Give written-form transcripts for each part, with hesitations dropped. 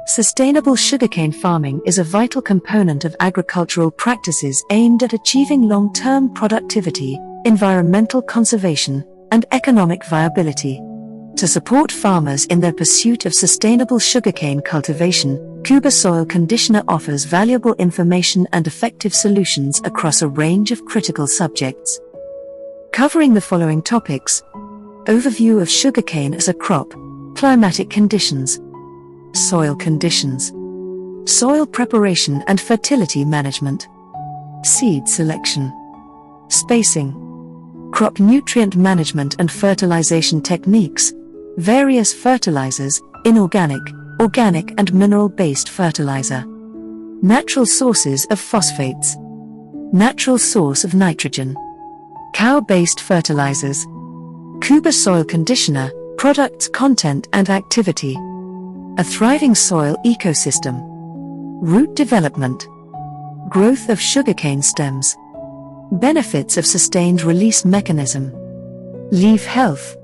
Sustainable sugarcane farming is a vital component of agricultural practices aimed at achieving long-term productivity, environmental conservation, and economic viability. To support farmers in their pursuit of sustainable sugarcane cultivation, Khuba Soil Conditioner offers valuable information and effective solutions across a range of critical subjects. Covering the following topics: overview of sugarcane as a crop, climatic conditions, soil conditions, soil preparation and fertility management, seed selection, spacing, crop nutrient management and fertilization techniques, various fertilizers, inorganic, organic and mineral-based fertilizer, natural sources of phosphates, natural source of nitrogen, cow-based fertilizers, Khuba Soil Conditioner, products, content and activity, a thriving soil ecosystem, root development, growth of sugarcane stems, benefits of sustained release mechanism, leaf health,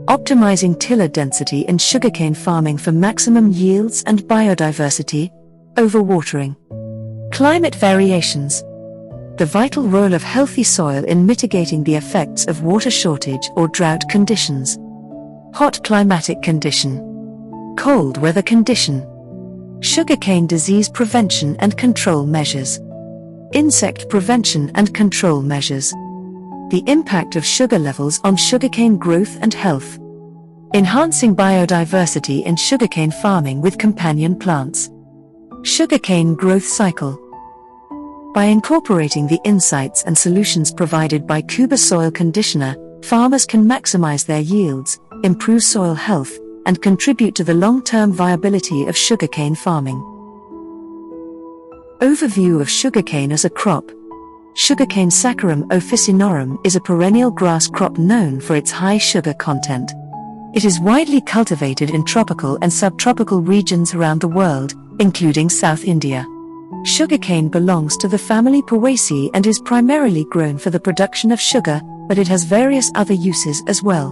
optimizing tiller density in sugarcane farming for maximum yields and biodiversity, overwatering, climate variations, the vital role of healthy soil in mitigating the effects of water shortage or drought conditions, hot climatic condition, cold weather condition, sugarcane disease prevention and control measures, insect prevention and control measures, the impact of sugar levels on sugarcane growth and health, enhancing biodiversity in sugarcane farming with companion plants, sugarcane growth cycle. By incorporating the insights and solutions provided by Khuba Soil Conditioner, farmers can maximize their yields, improve soil health, and contribute to the long-term viability of sugarcane farming. Overview of sugarcane as a crop. Sugarcane Saccharum officinarum is a perennial grass crop known for its high sugar content. It is widely cultivated in tropical and subtropical regions around the world, including South India. Sugarcane belongs to the family Poaceae and is primarily grown for the production of sugar, but it has various other uses as well.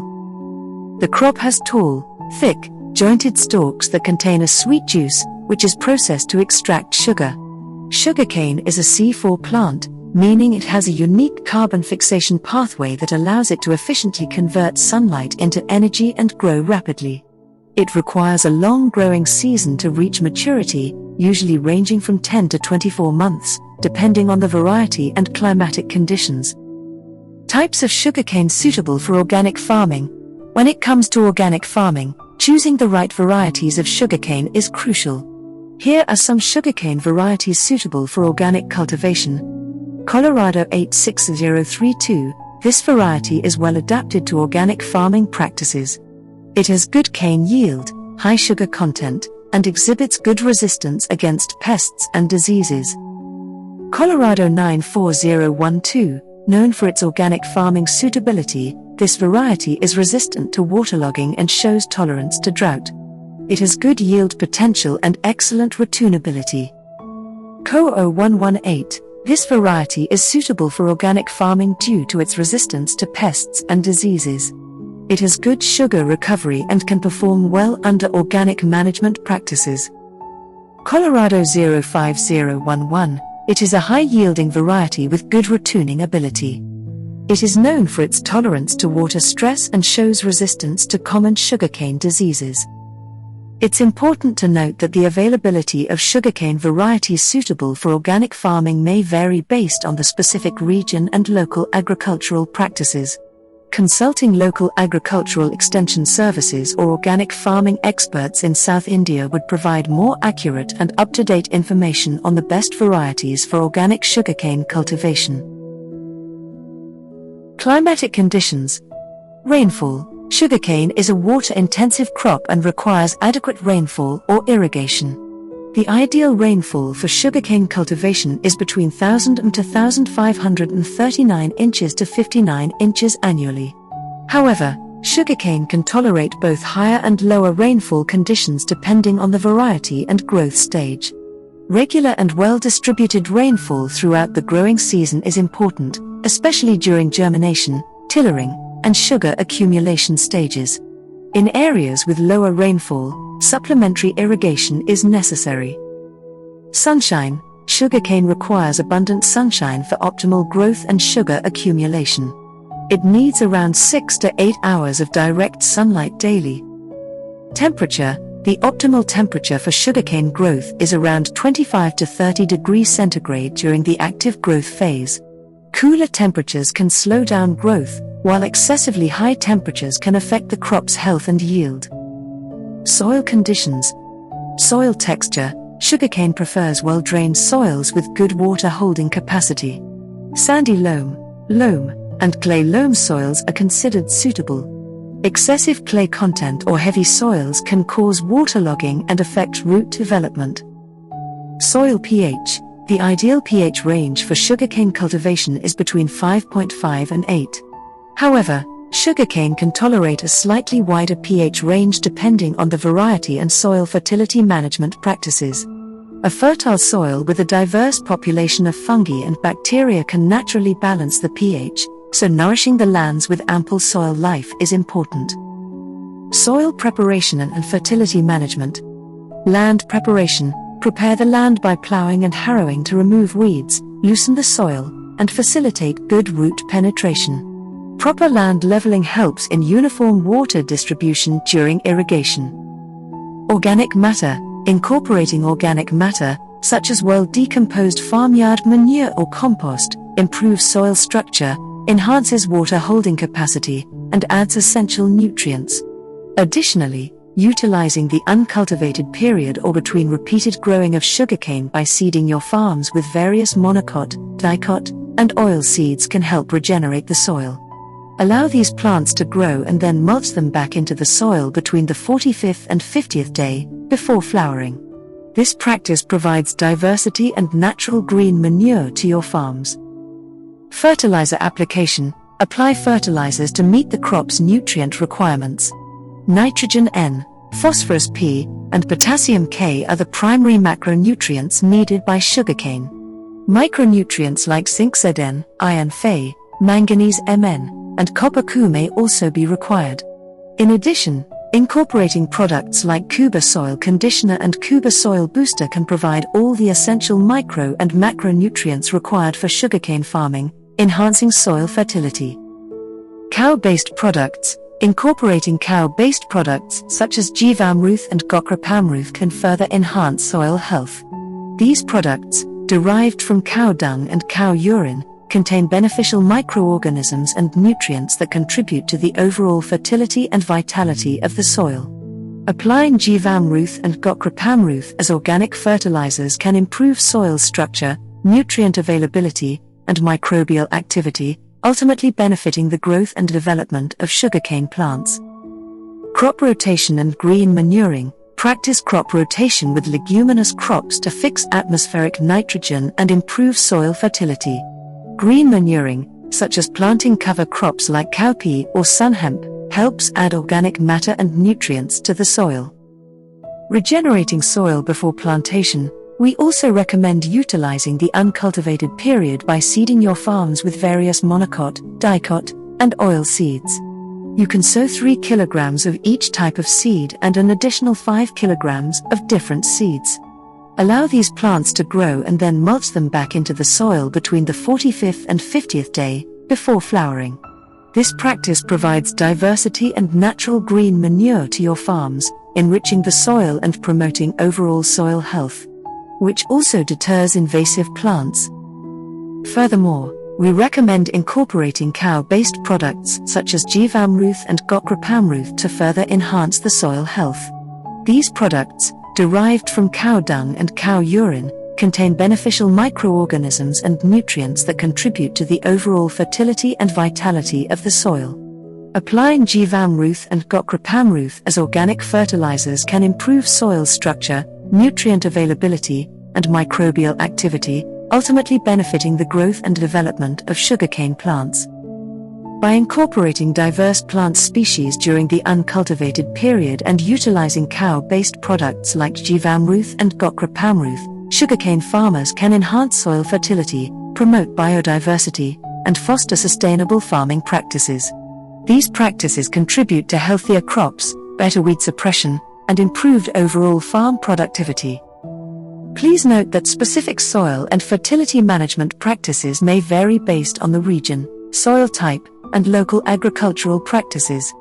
The crop has tall, thick, jointed stalks that contain a sweet juice, which is processed to extract sugar. Sugarcane is a C4 plant, meaning it has a unique carbon fixation pathway that allows it to efficiently convert sunlight into energy and grow rapidly. It requires a long growing season to reach maturity, usually ranging from 10 to 24 months, depending on the variety and climatic conditions. Types of sugarcane suitable for organic farming. When it comes to organic farming, choosing the right varieties of sugarcane is crucial. Here are some sugarcane varieties suitable for organic cultivation. Colorado 86032, this variety is well adapted to organic farming practices. It has good cane yield, high sugar content, and exhibits good resistance against pests and diseases. Colorado 94012, known for its organic farming suitability, this variety is resistant to waterlogging and shows tolerance to drought. It has good yield potential and excellent retunability. Co 0118, this variety is suitable for organic farming due to its resistance to pests and diseases. It has good sugar recovery and can perform well under organic management practices. Colorado 05011, it is a high-yielding variety with good retuning ability. It is known for its tolerance to water stress and shows resistance to common sugarcane diseases. It's important to note that the availability of sugarcane varieties suitable for organic farming may vary based on the specific region and local agricultural practices. Consulting local agricultural extension services or organic farming experts in South India would provide more accurate and up-to-date information on the best varieties for organic sugarcane cultivation. Climatic conditions. Rainfall. Sugarcane is a water-intensive crop and requires adequate rainfall or irrigation. The ideal rainfall for sugarcane cultivation is between 1,000 to 1,539 inches to 59 inches annually. However, sugarcane can tolerate both higher and lower rainfall conditions depending on the variety and growth stage. Regular and well-distributed rainfall throughout the growing season is important, especially during germination, tillering, and sugar accumulation stages. In areas with lower rainfall, Supplementary irrigation is necessary. Sunshine. Sugarcane requires abundant sunshine for optimal growth and sugar accumulation. It needs around 6 to 8 hours of direct sunlight daily. Temperature. The optimal temperature for sugarcane growth is around 25 to 30 degrees centigrade during the active growth phase. Cooler temperatures can slow down growth, while excessively high temperatures can affect the crop's health and yield. Soil conditions. Soil texture. Sugarcane prefers well-drained soils with good water-holding capacity. Sandy loam, and clay loam soils are considered suitable. Excessive clay content or heavy soils can cause waterlogging and affect root development. Soil pH. The ideal pH range for sugarcane cultivation is between 5.5 and 8. However, sugarcane can tolerate a slightly wider pH range depending on the variety and soil fertility management practices. A fertile soil with a diverse population of fungi and bacteria can naturally balance the pH, so nourishing the lands with ample soil life is important. Soil preparation and fertility management. Land preparation. Prepare the land by plowing and harrowing to remove weeds, loosen the soil, and facilitate good root penetration. Proper land leveling helps in uniform water distribution during irrigation. Organic matter. Incorporating organic matter, such as well-decomposed farmyard manure or compost, improves soil structure, enhances water holding capacity, and adds essential nutrients. Additionally, utilizing the uncultivated period or between repeated growing of sugarcane by seeding your farms with various monocot, dicot, and oil seeds can help regenerate the soil. Allow these plants to grow and then mulch them back into the soil between the 45th and 50th day, before flowering. This practice provides diversity and natural green manure to your farms. Fertilizer application. Apply fertilizers to meet the crop's nutrient requirements. Nitrogen N, phosphorus P, and potassium K are the primary macronutrients needed by sugarcane. Micronutrients like zinc Zn, iron Fe, manganese Mn, and copper Cu may also be required. In addition, incorporating products like Khuba Soil Conditioner and Khuba Soil Booster can provide all the essential micro and macronutrients required for sugarcane farming, enhancing soil fertility. Cow-based products. Incorporating cow-based products such as Jeevamruth and Gochrapamruth can further enhance soil health. These products, derived from cow dung and cow urine, contain beneficial microorganisms and nutrients that contribute to the overall fertility and vitality of the soil. Applying Jeevamruth and Gochrapamruth as organic fertilizers can improve soil structure, nutrient availability, and microbial activity, ultimately benefiting the growth and development of sugarcane plants. Crop rotation and green manuring. Practice crop rotation with leguminous crops to fix atmospheric nitrogen and improve soil fertility. Green manuring, such as planting cover crops like cowpea or sunhemp, helps add organic matter and nutrients to the soil. Regenerating soil before plantation. We also recommend utilizing the uncultivated period by seeding your farms with various monocot, dicot, and oil seeds. You can sow 3 kilograms of each type of seed and an additional 5 kilograms of different seeds. Allow these plants to grow and then mulch them back into the soil between the 45th and 50th day, before flowering. This practice provides diversity and natural green manure to your farms, enriching the soil and promoting overall soil health, which also deters invasive plants. Furthermore, we recommend incorporating cow-based products such as Jeevamruth and Gochrapamruth to further enhance the soil health. These products, derived from cow dung and cow urine, contain beneficial microorganisms and nutrients that contribute to the overall fertility and vitality of the soil. Applying Jeevamruth and Gochrapamruth as organic fertilizers can improve soil structure, nutrient availability, and microbial activity, ultimately benefiting the growth and development of sugarcane plants. By incorporating diverse plant species during the uncultivated period and utilizing cow-based products like Jeevamruth and Gochrapamruth, sugarcane farmers can enhance soil fertility, promote biodiversity, and foster sustainable farming practices. These practices contribute to healthier crops, better weed suppression, and improved overall farm productivity. Please note that specific soil and fertility management practices may vary based on the region, soil type, and local agricultural practices.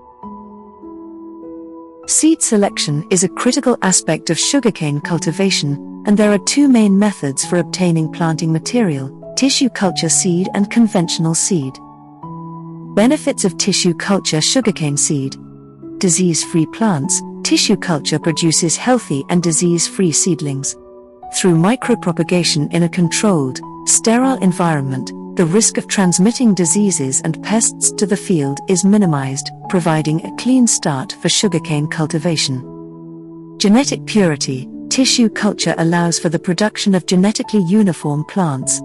Seed selection is a critical aspect of sugarcane cultivation, and there are two main methods for obtaining planting material: tissue culture seed and conventional seed. Benefits of tissue culture sugarcane seed. Disease-free plants. Tissue culture produces healthy and disease-free seedlings. Through micropropagation in a controlled, sterile environment, the risk of transmitting diseases and pests to the field is minimized, providing a clean start for sugarcane cultivation. Genetic purity. Tissue culture allows for the production of genetically uniform plants.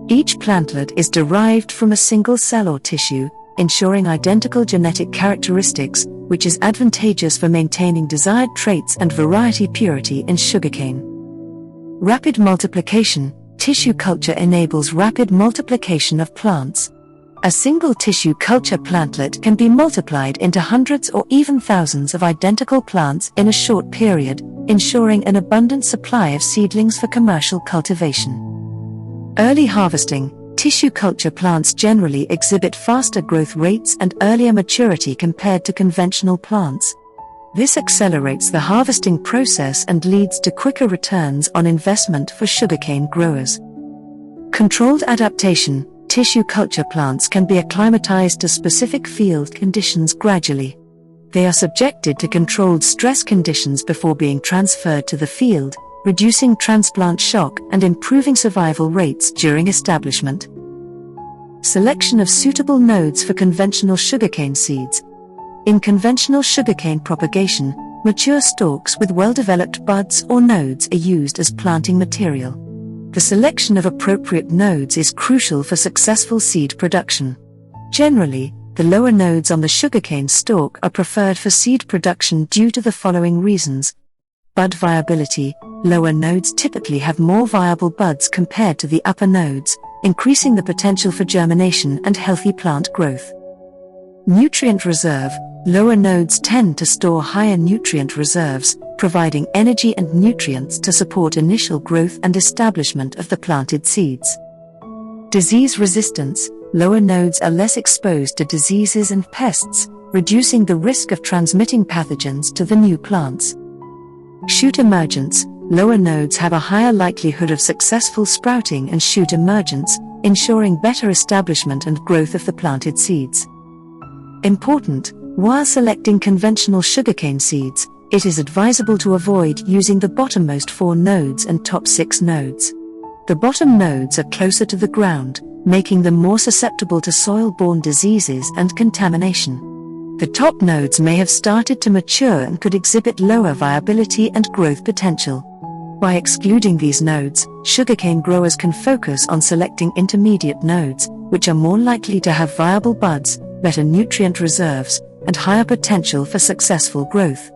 Each plantlet is derived from a single cell or tissue, ensuring identical genetic characteristics, which is advantageous for maintaining desired traits and variety purity in sugarcane. Rapid multiplication. Tissue culture enables rapid multiplication of plants. A single tissue culture plantlet can be multiplied into hundreds or even thousands of identical plants in a short period, ensuring an abundant supply of seedlings for commercial cultivation. Early harvesting. Tissue culture plants generally exhibit faster growth rates and earlier maturity compared to conventional plants. This accelerates the harvesting process and leads to quicker returns on investment for sugarcane growers. Controlled adaptation. Tissue culture plants can be acclimatized to specific field conditions gradually. They are subjected to controlled stress conditions before being transferred to the field, reducing transplant shock and improving survival rates during establishment. Selection of suitable nodes for conventional sugarcane seeds. In conventional sugarcane propagation, mature stalks with well-developed buds or nodes are used as planting material. The selection of appropriate nodes is crucial for successful seed production. Generally, the lower nodes on the sugarcane stalk are preferred for seed production due to the following reasons. Bud viability. Lower nodes typically have more viable buds compared to the upper nodes, increasing the potential for germination and healthy plant growth. Nutrient reserve. Lower nodes tend to store higher nutrient reserves, providing energy and nutrients to support initial growth and establishment of the planted seeds. Disease resistance. Lower nodes are less exposed to diseases and pests, reducing the risk of transmitting pathogens to the new plants. Shoot emergence. Lower nodes have a higher likelihood of successful sprouting and shoot emergence, ensuring better establishment and growth of the planted seeds. Important. While selecting conventional sugarcane seeds, it is advisable to avoid using the bottommost 4 nodes and top 6 nodes. The bottom nodes are closer to the ground, making them more susceptible to soil-borne diseases and contamination. The top nodes may have started to mature and could exhibit lower viability and growth potential. By excluding these nodes, sugarcane growers can focus on selecting intermediate nodes, which are more likely to have viable buds, better nutrient reserves, and higher potential for successful growth.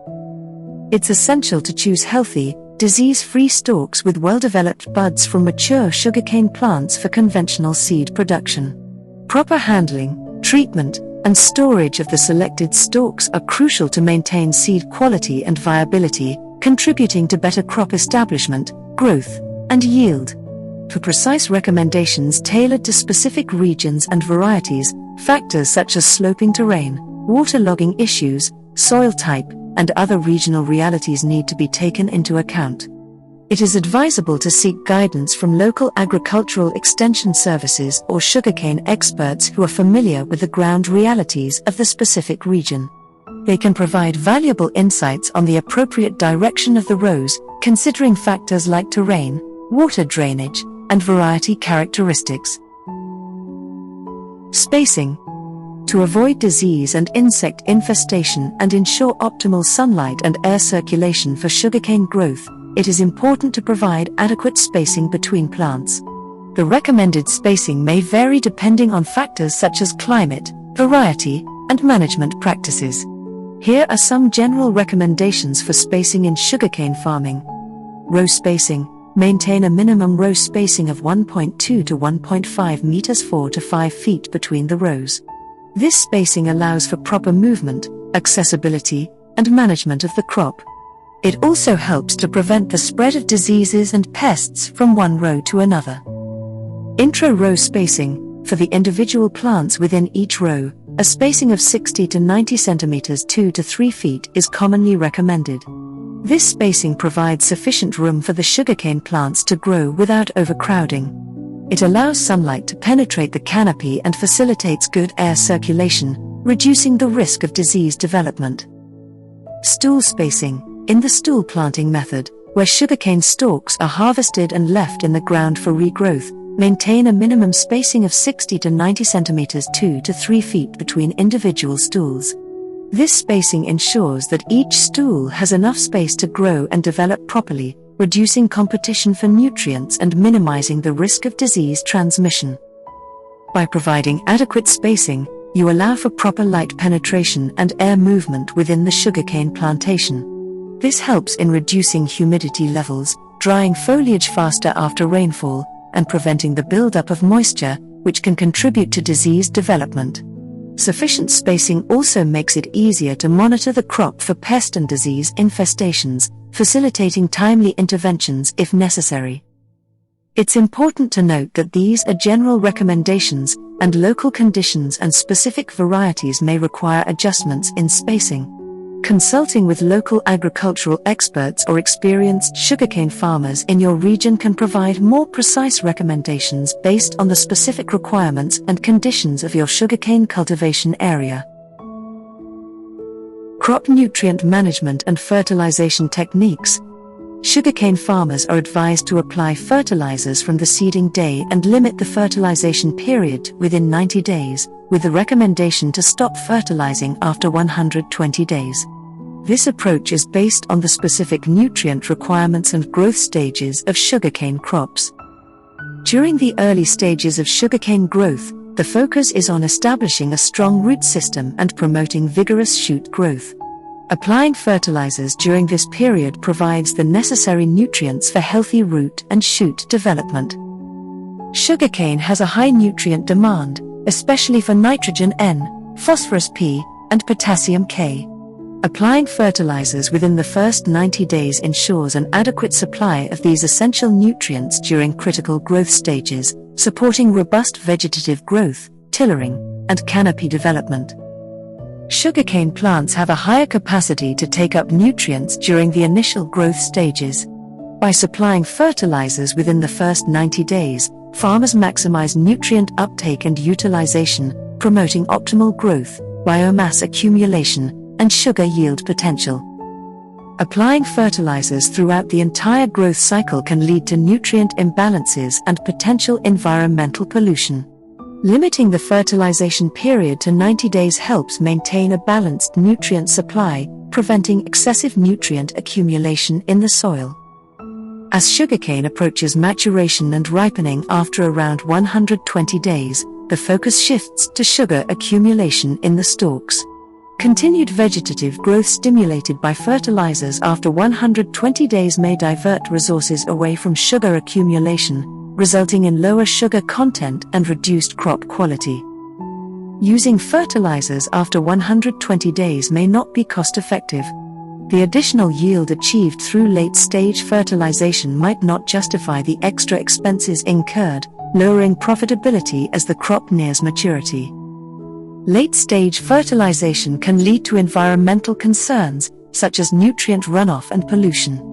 It's essential to choose healthy, disease-free stalks with well-developed buds from mature sugarcane plants for conventional seed production. Proper handling, treatment, and storage of the selected stalks are crucial to maintain seed quality and viability, contributing to better crop establishment, growth, and yield. For precise recommendations tailored to specific regions and varieties, factors such as sloping terrain, waterlogging issues, soil type, and other regional realities need to be taken into account. It is advisable to seek guidance from local agricultural extension services or sugarcane experts who are familiar with the ground realities of the specific region. They can provide valuable insights on the appropriate direction of the rows, considering factors like terrain, water drainage, and variety characteristics. Spacing. To avoid disease and insect infestation and ensure optimal sunlight and air circulation for sugarcane growth, it is important to provide adequate spacing between plants. The recommended spacing may vary depending on factors such as climate, variety, and management practices. Here are some general recommendations for spacing in sugarcane farming. Row spacing. Maintain a minimum row spacing of 1.2 to 1.5 meters 4 to 5 feet between the rows. This spacing allows for proper movement, accessibility, and management of the crop. It also helps to prevent the spread of diseases and pests from one row to another. Intra-row spacing: for the individual plants within each row, a spacing of 60 to 90 centimeters 2 to 3 feet is commonly recommended. This spacing provides sufficient room for the sugarcane plants to grow without overcrowding. It allows sunlight to penetrate the canopy and facilitates good air circulation, reducing the risk of disease development. Stool spacing: in the stool planting method, where sugarcane stalks are harvested and left in the ground for regrowth, maintain a minimum spacing of 60 to 90 centimeters 2 to 3 feet between individual stools. This spacing ensures that each stool has enough space to grow and develop properly, reducing competition for nutrients and minimizing the risk of disease transmission. By providing adequate spacing, you allow for proper light penetration and air movement within the sugarcane plantation. This helps in reducing humidity levels, drying foliage faster after rainfall, and preventing the buildup of moisture, which can contribute to disease development. Sufficient spacing also makes it easier to monitor the crop for pest and disease infestations, facilitating timely interventions if necessary. It's important to note that these are general recommendations, and local conditions and specific varieties may require adjustments in spacing. Consulting with local agricultural experts or experienced sugarcane farmers in your region can provide more precise recommendations based on the specific requirements and conditions of your sugarcane cultivation area. Crop nutrient management and fertilization techniques. Sugarcane farmers are advised to apply fertilizers from the seeding day and limit the fertilization period within 90 days, with the recommendation to stop fertilizing after 120 days. This approach is based on the specific nutrient requirements and growth stages of sugarcane crops. During the early stages of sugarcane growth, the focus is on establishing a strong root system and promoting vigorous shoot growth. Applying fertilizers during this period provides the necessary nutrients for healthy root and shoot development. Sugarcane has a high nutrient demand, especially for nitrogen N, phosphorus P, and potassium K. Applying fertilizers within the first 90 days ensures an adequate supply of these essential nutrients during critical growth stages, supporting robust vegetative growth, tillering, and canopy development. Sugarcane plants have a higher capacity to take up nutrients during the initial growth stages. By supplying fertilizers within the first 90 days, farmers maximize nutrient uptake and utilization, promoting optimal growth, biomass accumulation, and sugar yield potential. Applying fertilizers throughout the entire growth cycle can lead to nutrient imbalances and potential environmental pollution. Limiting the fertilization period to 90 days helps maintain a balanced nutrient supply, preventing excessive nutrient accumulation in the soil. As sugarcane approaches maturation and ripening after around 120 days, the focus shifts to sugar accumulation in the stalks. Continued vegetative growth stimulated by fertilizers after 120 days may divert resources away from sugar accumulation, resulting in lower sugar content and reduced crop quality. Using fertilizers after 120 days may not be cost-effective. The additional yield achieved through late-stage fertilization might not justify the extra expenses incurred, lowering profitability as the crop nears maturity. Late-stage fertilization can lead to environmental concerns, such as nutrient runoff and pollution.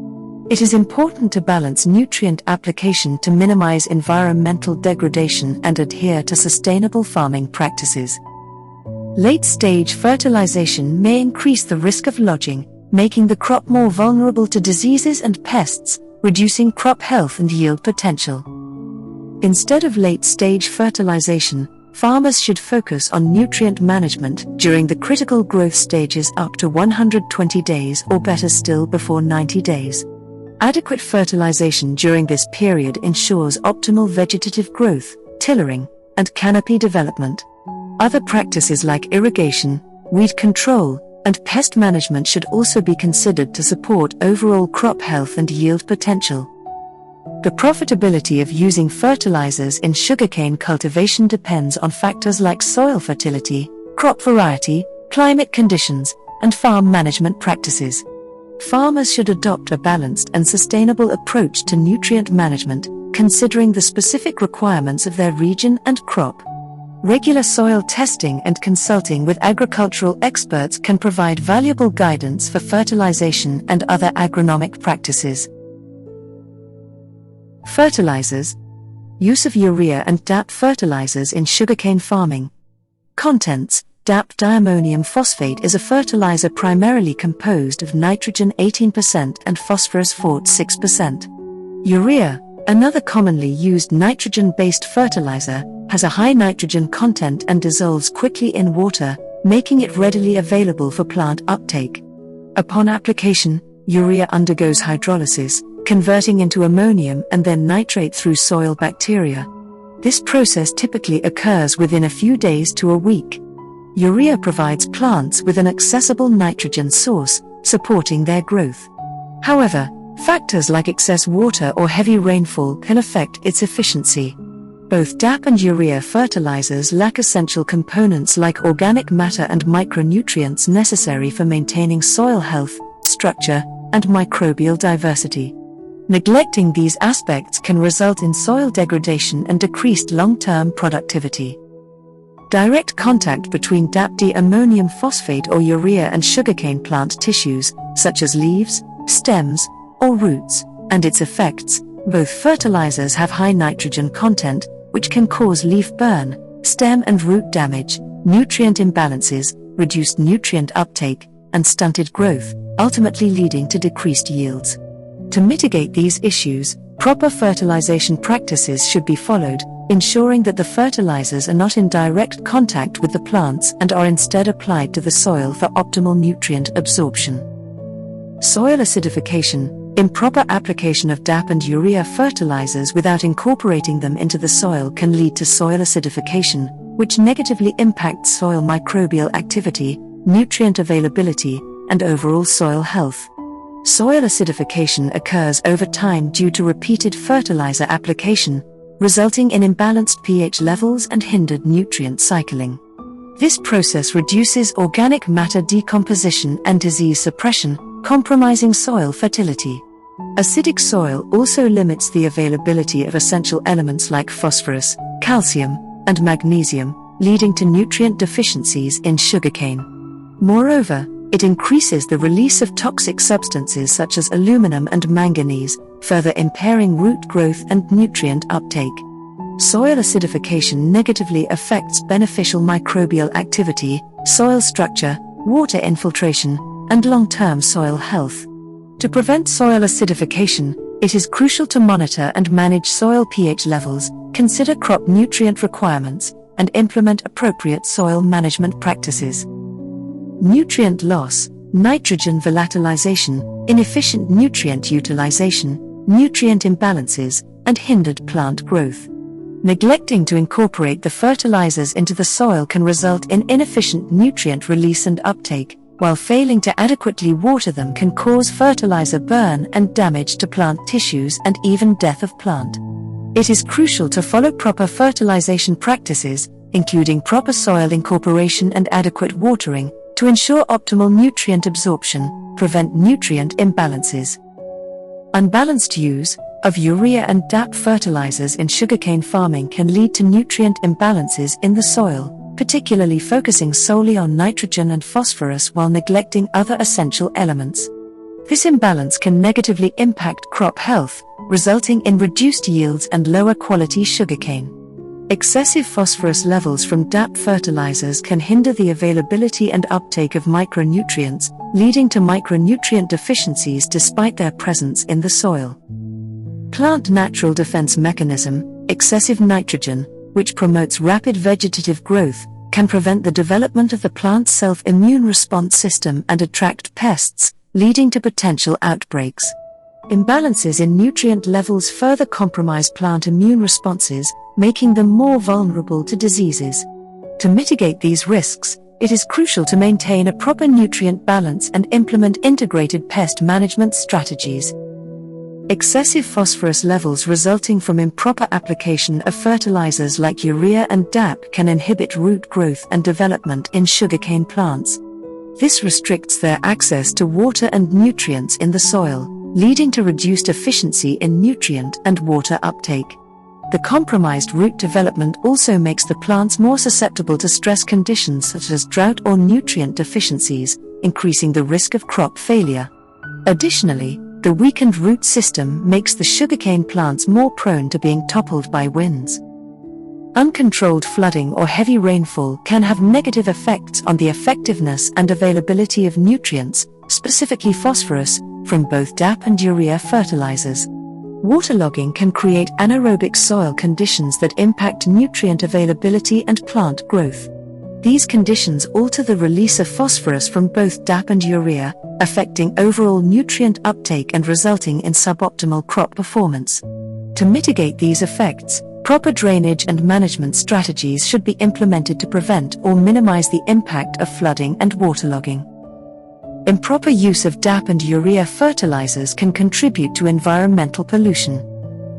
It is important to balance nutrient application to minimize environmental degradation and adhere to sustainable farming practices. Late-stage fertilization may increase the risk of lodging, making the crop more vulnerable to diseases and pests, reducing crop health and yield potential. Instead of late-stage fertilization, farmers should focus on nutrient management during the critical growth stages up to 120 days or better still before 90 days. Adequate fertilization during this period ensures optimal vegetative growth, tillering, and canopy development. Other practices like irrigation, weed control, and pest management should also be considered to support overall crop health and yield potential. The profitability of using fertilizers in sugarcane cultivation depends on factors like soil fertility, crop variety, climate conditions, and farm management practices. Farmers should adopt a balanced and sustainable approach to nutrient management, considering the specific requirements of their region and crop. Regular soil testing and consulting with agricultural experts can provide valuable guidance for fertilization and other agronomic practices. Fertilizers. Use of urea and DAP fertilizers in sugarcane farming. Contents: DAP diammonium phosphate is a fertilizer primarily composed of nitrogen 18% and phosphorus 6%. Urea, another commonly used nitrogen-based fertilizer, has a high nitrogen content and dissolves quickly in water, making it readily available for plant uptake. Upon application, urea undergoes hydrolysis, converting into ammonium and then nitrate through soil bacteria. This process typically occurs within a few days to a week. Urea provides plants with an accessible nitrogen source, supporting their growth. However, factors like excess water or heavy rainfall can affect its efficiency. Both DAP and urea fertilizers lack essential components like organic matter and micronutrients necessary for maintaining soil health, structure, and microbial diversity. Neglecting these aspects can result in soil degradation and decreased long-term productivity. Direct contact between DAP diammonium phosphate or urea and sugarcane plant tissues, such as leaves, stems, or roots, and its effects. Both fertilizers have high nitrogen content, which can cause leaf burn, stem and root damage, nutrient imbalances, reduced nutrient uptake, and stunted growth, ultimately leading to decreased yields. To mitigate these issues, proper fertilization practices should be followed, ensuring that the fertilizers are not in direct contact with the plants and are instead applied to the soil for optimal nutrient absorption. Soil acidification. Improper application of DAP and urea fertilizers without incorporating them into the soil can lead to soil acidification, which negatively impacts soil microbial activity, nutrient availability, and overall soil health. Soil acidification occurs over time due to repeated fertilizer application, resulting in imbalanced pH levels and hindered nutrient cycling. This process reduces organic matter decomposition and disease suppression, compromising soil fertility. Acidic soil also limits the availability of essential elements like phosphorus, calcium, and magnesium, leading to nutrient deficiencies in sugarcane. Moreover, it increases the release of toxic substances such as aluminum and manganese, further impairing root growth and nutrient uptake. Soil acidification negatively affects beneficial microbial activity, soil structure, water infiltration, and long-term soil health. To prevent soil acidification, it is crucial to monitor and manage soil pH levels, consider crop nutrient requirements, and implement appropriate soil management practices. Nutrient loss, nitrogen volatilization, inefficient nutrient utilization, nutrient imbalances, and hindered plant growth. Neglecting to incorporate the fertilizers into the soil can result in inefficient nutrient release and uptake, while failing to adequately water them can cause fertilizer burn and damage to plant tissues and even death of plant. It is crucial to follow proper fertilization practices, including proper soil incorporation and adequate watering, to ensure optimal nutrient absorption, prevent nutrient imbalances. Unbalanced use of urea and DAP fertilizers in sugarcane farming can lead to nutrient imbalances in the soil, particularly focusing solely on nitrogen and phosphorus while neglecting other essential elements. This imbalance can negatively impact crop health, resulting in reduced yields and lower quality sugarcane. Excessive phosphorus levels from DAP fertilizers can hinder the availability and uptake of micronutrients, leading to micronutrient deficiencies despite their presence in the soil. Plant natural defense mechanism, excessive nitrogen, which promotes rapid vegetative growth, can prevent the development of the plant's self-immune response system and attract pests, leading to potential outbreaks. Imbalances in nutrient levels further compromise plant immune responses, making them more vulnerable to diseases. To mitigate these risks, it is crucial to maintain a proper nutrient balance and implement integrated pest management strategies. Excessive phosphorus levels resulting from improper application of fertilizers like urea and DAP can inhibit root growth and development in sugarcane plants. This restricts their access to water and nutrients in the soil, leading to reduced efficiency in nutrient and water uptake. The compromised root development also makes the plants more susceptible to stress conditions such as drought or nutrient deficiencies, increasing the risk of crop failure. Additionally, the weakened root system makes the sugarcane plants more prone to being toppled by winds. Uncontrolled flooding or heavy rainfall can have negative effects on the effectiveness and availability of nutrients, specifically phosphorus, from both DAP and urea fertilizers. Waterlogging can create anaerobic soil conditions that impact nutrient availability and plant growth. These conditions alter the release of phosphorus from both DAP and urea, affecting overall nutrient uptake and resulting in suboptimal crop performance. To mitigate these effects, proper drainage and management strategies should be implemented to prevent or minimize the impact of flooding and waterlogging. Improper use of DAP and urea fertilizers can contribute to environmental pollution.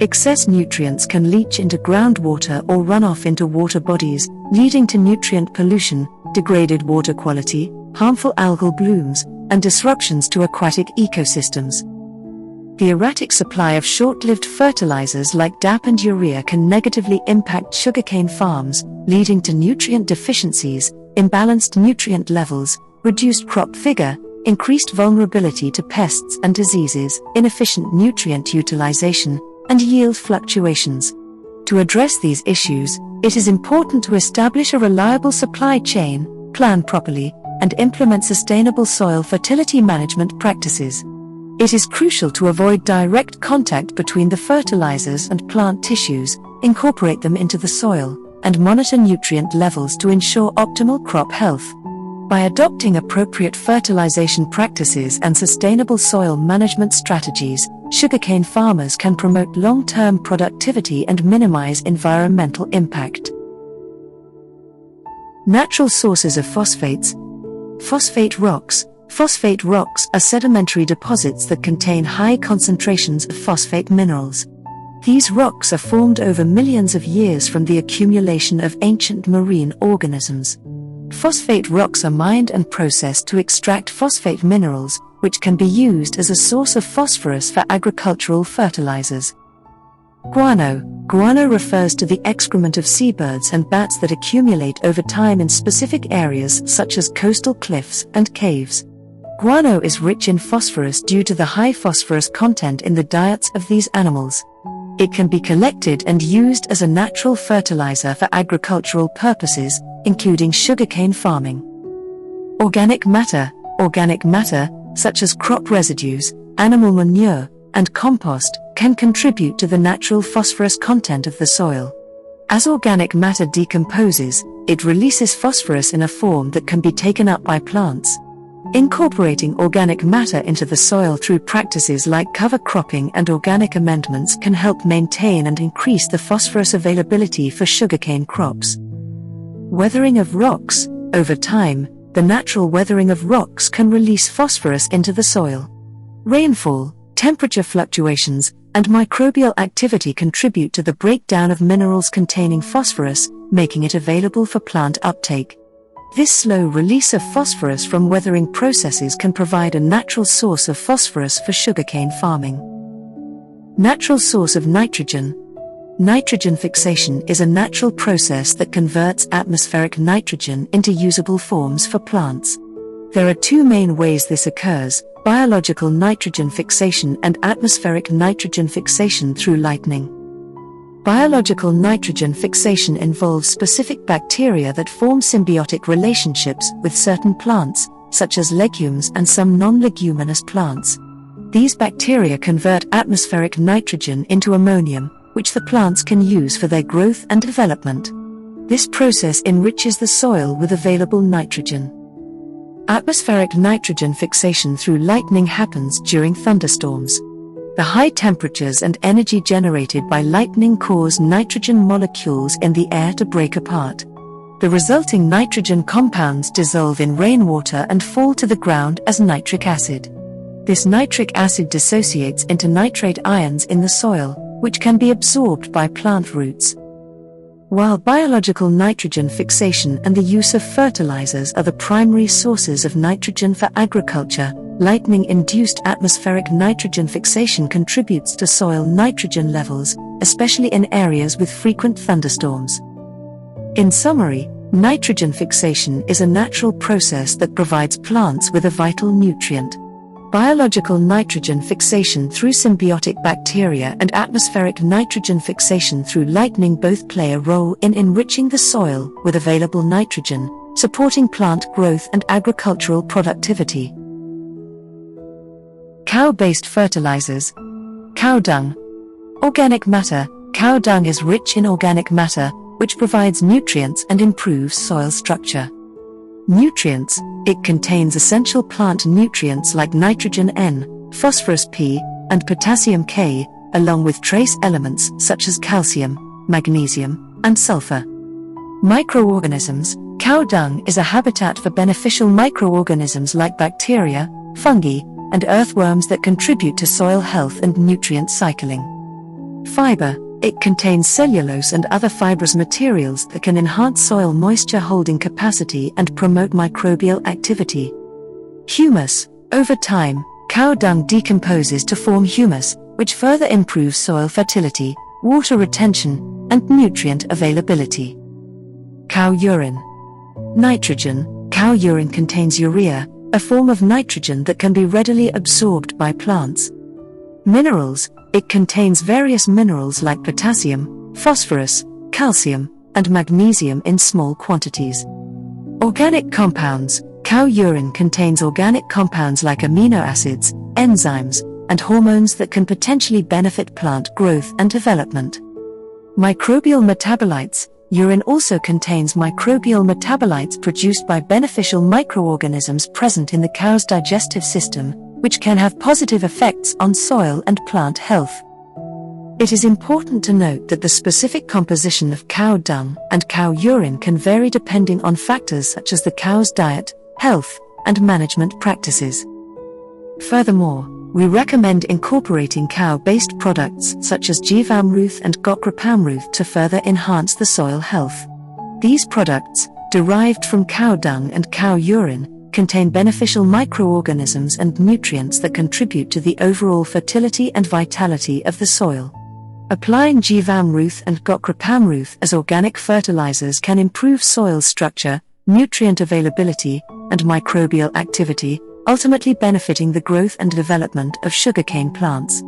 Excess nutrients can leach into groundwater or run off into water bodies, leading to nutrient pollution, degraded water quality, harmful algal blooms, and disruptions to aquatic ecosystems. The erratic supply of short-lived fertilizers like DAP and urea can negatively impact sugarcane farms, leading to nutrient deficiencies, imbalanced nutrient levels, reduced crop vigor, increased vulnerability to pests and diseases, inefficient nutrient utilization, and yield fluctuations. To address these issues, it is important to establish a reliable supply chain, plan properly, and implement sustainable soil fertility management practices. It is crucial to avoid direct contact between the fertilizers and plant tissues, incorporate them into the soil, and monitor nutrient levels to ensure optimal crop health. By adopting appropriate fertilization practices and sustainable soil management strategies, sugarcane farmers can promote long-term productivity and minimize environmental impact. Natural sources of phosphates. Phosphate rocks. Phosphate rocks are sedimentary deposits that contain high concentrations of phosphate minerals. These rocks are formed over millions of years from the accumulation of ancient marine organisms. Phosphate rocks are mined and processed to extract phosphate minerals, which can be used as a source of phosphorus for agricultural fertilizers. Guano. Guano refers to the excrement of seabirds and bats that accumulate over time in specific areas such as coastal cliffs and caves. Guano is rich in phosphorus due to the high phosphorus content in the diets of these animals. It can be collected and used as a natural fertilizer for agricultural purposes, including sugarcane farming. Organic matter. Organic matter, such as crop residues, animal manure, and compost, can contribute to the natural phosphorus content of the soil. As organic matter decomposes, it releases phosphorus in a form that can be taken up by plants. Incorporating organic matter into the soil through practices like cover cropping and organic amendments can help maintain and increase the phosphorus availability for sugarcane crops. Weathering of rocks. Over time, the natural weathering of rocks can release phosphorus into the soil. Rainfall, temperature fluctuations, and microbial activity contribute to the breakdown of minerals containing phosphorus, making it available for plant uptake. This slow release of phosphorus from weathering processes can provide a natural source of phosphorus for sugarcane farming. Natural source of nitrogen. Nitrogen fixation is a natural process that converts atmospheric nitrogen into usable forms for plants. There are two main ways this occurs: biological nitrogen fixation and atmospheric nitrogen fixation through lightning. Biological nitrogen fixation involves specific bacteria that form symbiotic relationships with certain plants, such as legumes and some non-leguminous plants. These bacteria convert atmospheric nitrogen into ammonium, which the plants can use for their growth and development. This process enriches the soil with available nitrogen. Atmospheric nitrogen fixation through lightning happens during thunderstorms. The high temperatures and energy generated by lightning cause nitrogen molecules in the air to break apart. The resulting nitrogen compounds dissolve in rainwater and fall to the ground as nitric acid. This nitric acid dissociates into nitrate ions in the soil, which can be absorbed by plant roots. While biological nitrogen fixation and the use of fertilizers are the primary sources of nitrogen for agriculture, lightning-induced atmospheric nitrogen fixation contributes to soil nitrogen levels, especially in areas with frequent thunderstorms. In summary, nitrogen fixation is a natural process that provides plants with a vital nutrient. Biological nitrogen fixation through symbiotic bacteria and atmospheric nitrogen fixation through lightning both play a role in enriching the soil with available nitrogen, supporting plant growth and agricultural productivity. Cow-based fertilizers. Cow dung. Organic matter. Cow dung is rich in organic matter, which provides nutrients and improves soil structure. Nutrients. It contains essential plant nutrients like nitrogen N, phosphorus P, and potassium K, along with trace elements such as calcium, magnesium, and sulfur. Microorganisms. Cow dung is a habitat for beneficial microorganisms like bacteria, fungi, and earthworms that contribute to soil health and nutrient cycling. Fiber. It contains cellulose and other fibrous materials that can enhance soil moisture holding capacity and promote microbial activity. Humus. Over time, cow dung decomposes to form humus, which further improves soil fertility, water retention, and nutrient availability. Cow urine. Nitrogen. Cow urine contains urea, a form of nitrogen that can be readily absorbed by plants. Minerals. It contains various minerals like potassium, phosphorus, calcium, and magnesium in small quantities. Organic compounds. Cow urine contains organic compounds like amino acids, enzymes, and hormones that can potentially benefit plant growth and development. Microbial metabolites. Urine also contains microbial metabolites produced by beneficial microorganisms present in the cow's digestive system, which can have positive effects on soil and plant health. It is important to note that the specific composition of cow dung and cow urine can vary depending on factors such as the cow's diet, health, and management practices. Furthermore, we recommend incorporating cow-based products such as Jeevamruth and Gokrapamruth to further enhance the soil health. These products, derived from cow dung and cow urine, contain beneficial microorganisms and nutrients that contribute to the overall fertility and vitality of the soil. Applying Jeevamruth and Gokrapamruth as organic fertilizers can improve soil structure, nutrient availability, and microbial activity, ultimately benefiting the growth and development of sugarcane plants.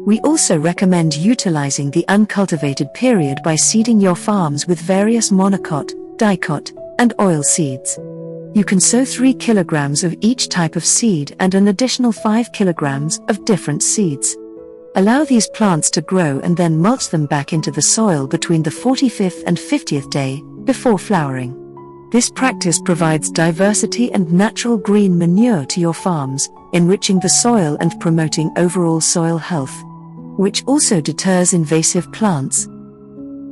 We also recommend utilizing the uncultivated period by seeding your farms with various monocot, dicot, and oil seeds. You can sow 3 kilograms of each type of seed and an additional 5 kilograms of different seeds. Allow these plants to grow and then mulch them back into the soil between the 45th and 50th day, before flowering. This practice provides diversity and natural green manure to your farms, enriching the soil and promoting overall soil health, which also deters invasive plants.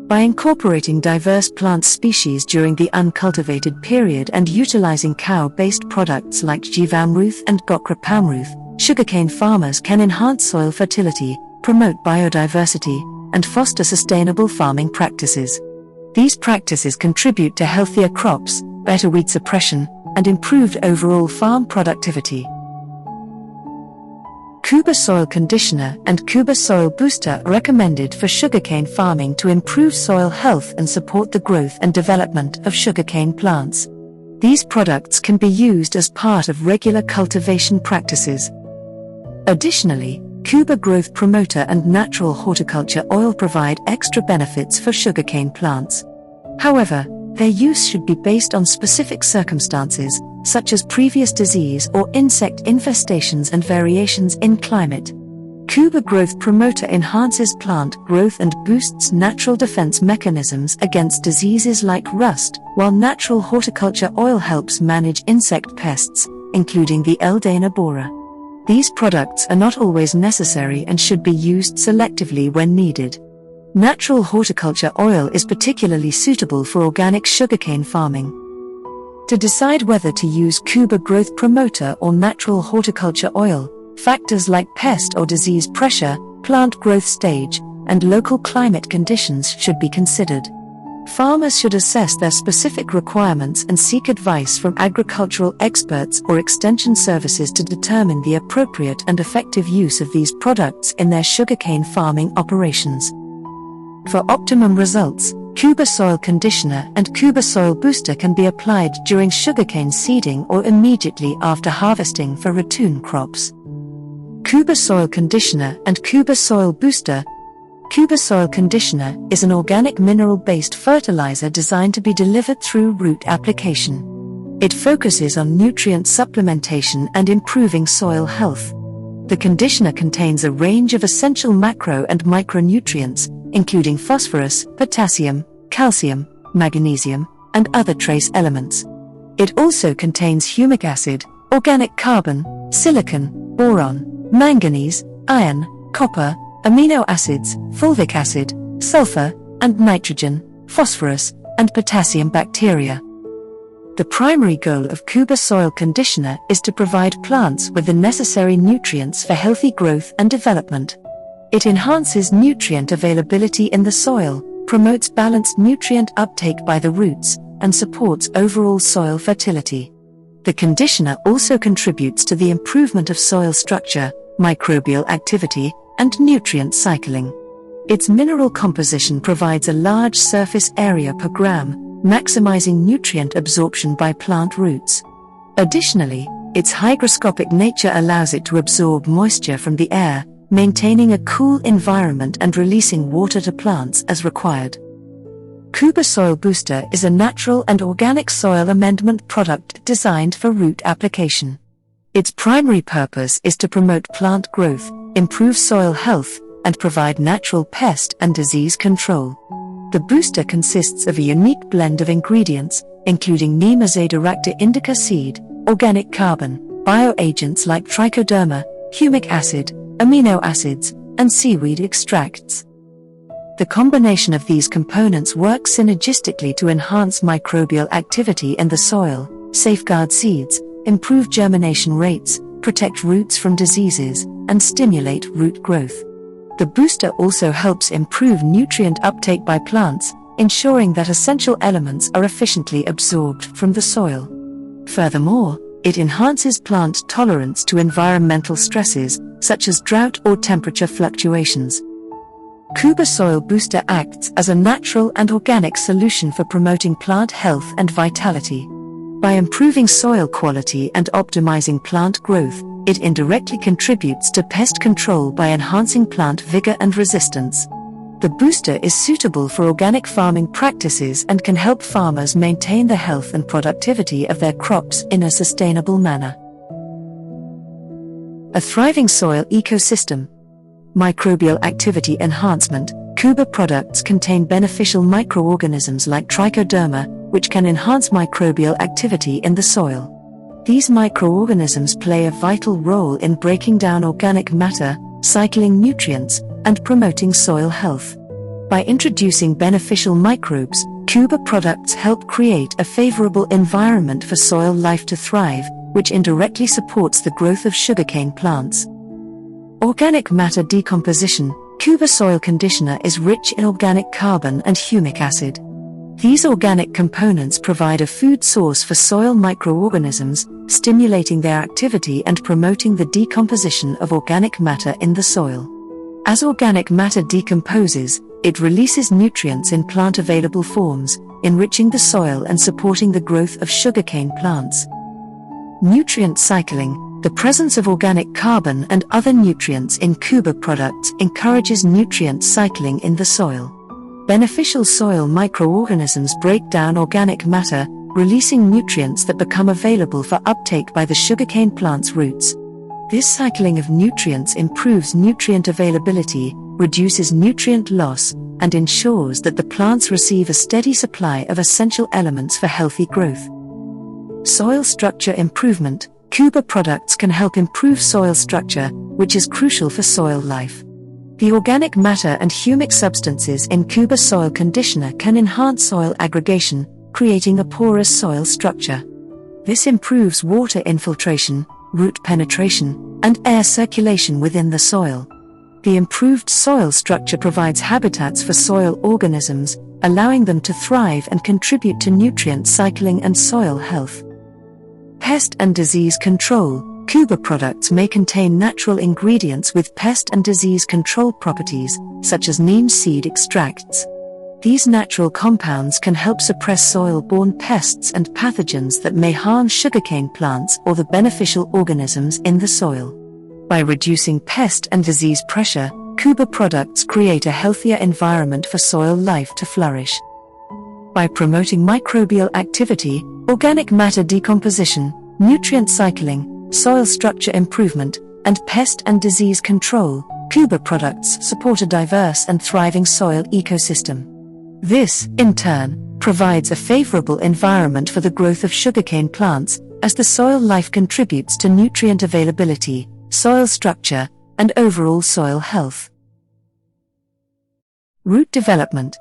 By incorporating diverse plant species during the uncultivated period and utilizing cow-based products like Jeevamruth and Gokrapamruth, sugarcane farmers can enhance soil fertility, promote biodiversity, and foster sustainable farming practices. These practices contribute to healthier crops, better weed suppression, and improved overall farm productivity. Khuba Soil Conditioner and Khuba Soil Booster are recommended for sugarcane farming to improve soil health and support the growth and development of sugarcane plants. These products can be used as part of regular cultivation practices. Additionally, Khuba Growth Promoter and Natural Horticulture Oil provide extra benefits for sugarcane plants. However, their use should be based on specific circumstances, such as previous disease or insect infestations and variations in climate. Khuba Growth Promoter enhances plant growth and boosts natural defense mechanisms against diseases like rust, while Natural Horticulture Oil helps manage insect pests, including the Eldana borer. These products are not always necessary and should be used selectively when needed. Natural Horticulture Oil is particularly suitable for organic sugarcane farming. To decide whether to use Khuba Growth Promoter or Natural Horticulture Oil, factors like pest or disease pressure, plant growth stage, and local climate conditions should be considered. Farmers should assess their specific requirements and seek advice from agricultural experts or extension services to determine the appropriate and effective use of these products in their sugarcane farming operations. For optimum results, Khuba Soil Conditioner and Khuba Soil Booster can be applied during sugarcane seeding or immediately after harvesting for ratoon crops. Khuba Soil Conditioner and Khuba Soil Booster. Khuba Soil Conditioner is an organic mineral-based fertilizer designed to be delivered through root application. It focuses on nutrient supplementation and improving soil health. The conditioner contains a range of essential macro and micronutrients, including phosphorus, potassium, calcium, magnesium, and other trace elements. It also contains humic acid, organic carbon, silicon, boron, manganese, iron, copper, amino acids, fulvic acid, sulfur, and nitrogen, phosphorus, and potassium bacteria. The primary goal of Khuba Soil Conditioner is to provide plants with the necessary nutrients for healthy growth and development. It enhances nutrient availability in the soil, promotes balanced nutrient uptake by the roots, and supports overall soil fertility. The conditioner also contributes to the improvement of soil structure, microbial activity, and nutrient cycling. Its mineral composition provides a large surface area per gram, maximizing nutrient absorption by plant roots. Additionally, its hygroscopic nature allows it to absorb moisture from the air, maintaining a cool environment and releasing water to plants as required. Khuba Soil Booster is a natural and organic soil amendment product designed for root application. Its primary purpose is to promote plant growth, improve soil health, and provide natural pest and disease control. The booster consists of a unique blend of ingredients, including neem Azadirachta indica seed, organic carbon, bioagents like trichoderma, humic acid, amino acids, and seaweed extracts. The combination of these components works synergistically to enhance microbial activity in the soil, safeguard seeds, improve germination rates, protect roots from diseases, and stimulate root growth. The booster also helps improve nutrient uptake by plants, ensuring that essential elements are efficiently absorbed from the soil. Furthermore, it enhances plant tolerance to environmental stresses, such as drought or temperature fluctuations. Khuba Soil Booster acts as a natural and organic solution for promoting plant health and vitality. By improving soil quality and optimizing plant growth, it indirectly contributes to pest control by enhancing plant vigor and resistance. The booster is suitable for organic farming practices and can help farmers maintain the health and productivity of their crops in a sustainable manner. A thriving soil ecosystem. Microbial activity enhancement. Khuba products contain beneficial microorganisms like trichoderma, which can enhance microbial activity in the soil. These microorganisms play a vital role in breaking down organic matter, cycling nutrients, and promoting soil health. By introducing beneficial microbes, Khuba products help create a favorable environment for soil life to thrive, which indirectly supports the growth of sugarcane plants. Organic matter decomposition. Khuba Soil Conditioner is rich in organic carbon and humic acid. These organic components provide a food source for soil microorganisms, stimulating their activity and promoting the decomposition of organic matter in the soil. As organic matter decomposes, it releases nutrients in plant-available forms, enriching the soil and supporting the growth of sugarcane plants. Nutrient cycling. The presence of organic carbon and other nutrients in Khuba products encourages nutrient cycling in the soil. Beneficial soil microorganisms break down organic matter, releasing nutrients that become available for uptake by the sugarcane plant's roots. This cycling of nutrients improves nutrient availability, reduces nutrient loss, and ensures that the plants receive a steady supply of essential elements for healthy growth. Soil structure improvement. Khuba products can help improve soil structure, which is crucial for soil life. The organic matter and humic substances in Khuba Soil Conditioner can enhance soil aggregation, creating a porous soil structure. This improves water infiltration, root penetration, and air circulation within the soil. The improved soil structure provides habitats for soil organisms, allowing them to thrive and contribute to nutrient cycling and soil health. Pest and disease control. Khuba products may contain natural ingredients with pest and disease control properties, such as neem seed extracts. These natural compounds can help suppress soil-borne pests and pathogens that may harm sugarcane plants or the beneficial organisms in the soil. By reducing pest and disease pressure, Khuba products create a healthier environment for soil life to flourish. By promoting microbial activity, organic matter decomposition, nutrient cycling, soil structure improvement, and pest and disease control, Khuba products support a diverse and thriving soil ecosystem. This, in turn, provides a favorable environment for the growth of sugarcane plants, as the soil life contributes to nutrient availability, soil structure, and overall soil health. Root development.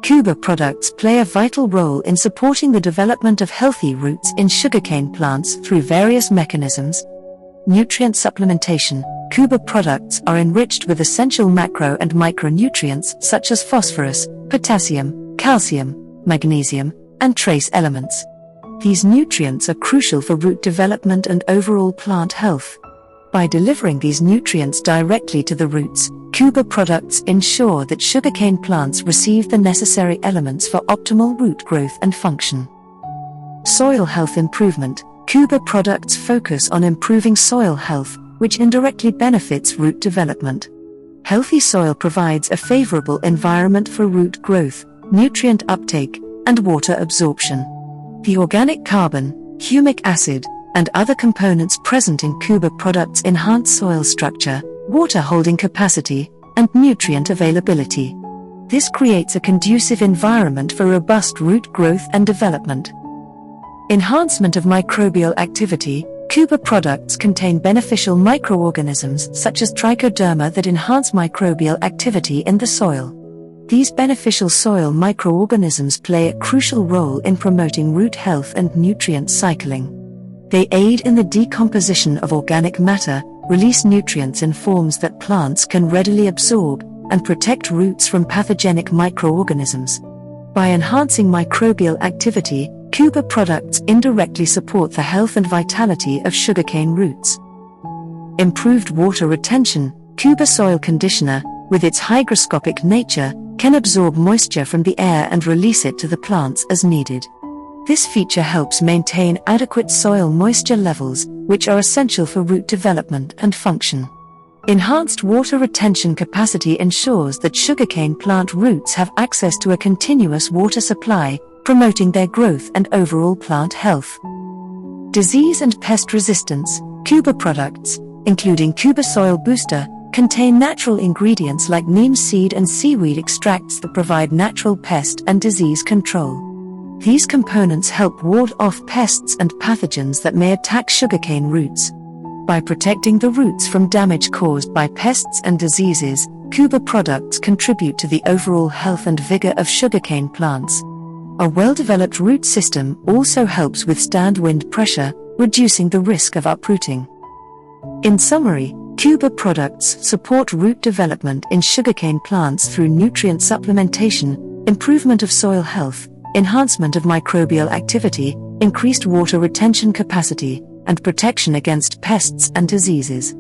Khuba products play a vital role in supporting the development of healthy roots in sugarcane plants through various mechanisms. Nutrient supplementation. Khuba products are enriched with essential macro and micronutrients such as phosphorus, potassium, calcium, magnesium, and trace elements. These nutrients are crucial for root development and overall plant health. By delivering these nutrients directly to the roots, Khuba products ensure that sugarcane plants receive the necessary elements for optimal root growth and function. Soil health improvement. Khuba products focus on improving soil health, which indirectly benefits root development. Healthy soil provides a favorable environment for root growth, nutrient uptake, and water absorption. The organic carbon, humic acid, and other components present in Khuba products enhance soil structure, water holding capacity, and nutrient availability. This creates a conducive environment for robust root growth and development. Enhancement of microbial activity. Khuba products contain beneficial microorganisms such as trichoderma that enhance microbial activity in the soil. These beneficial soil microorganisms play a crucial role in promoting root health and nutrient cycling. They aid in the decomposition of organic matter, release nutrients in forms that plants can readily absorb, and protect roots from pathogenic microorganisms. By enhancing microbial activity, Khuba products indirectly support the health and vitality of sugarcane roots. Improved water retention. Khuba Soil Conditioner, with its hygroscopic nature, can absorb moisture from the air and release it to the plants as needed. This feature helps maintain adequate soil moisture levels, which are essential for root development and function. Enhanced water retention capacity ensures that sugarcane plant roots have access to a continuous water supply, promoting their growth and overall plant health. Disease and pest resistance. Khuba products, including Khuba Soil Booster, contain natural ingredients like neem seed and seaweed extracts that provide natural pest and disease control. These components help ward off pests and pathogens that may attack sugarcane roots. By protecting the roots from damage caused by pests and diseases, Khuba products contribute to the overall health and vigor of sugarcane plants. A well-developed root system also helps withstand wind pressure, reducing the risk of uprooting. In summary, Khuba products support root development in sugarcane plants through nutrient supplementation, improvement of soil health, enhancement of microbial activity, increased water retention capacity, and protection against pests and diseases.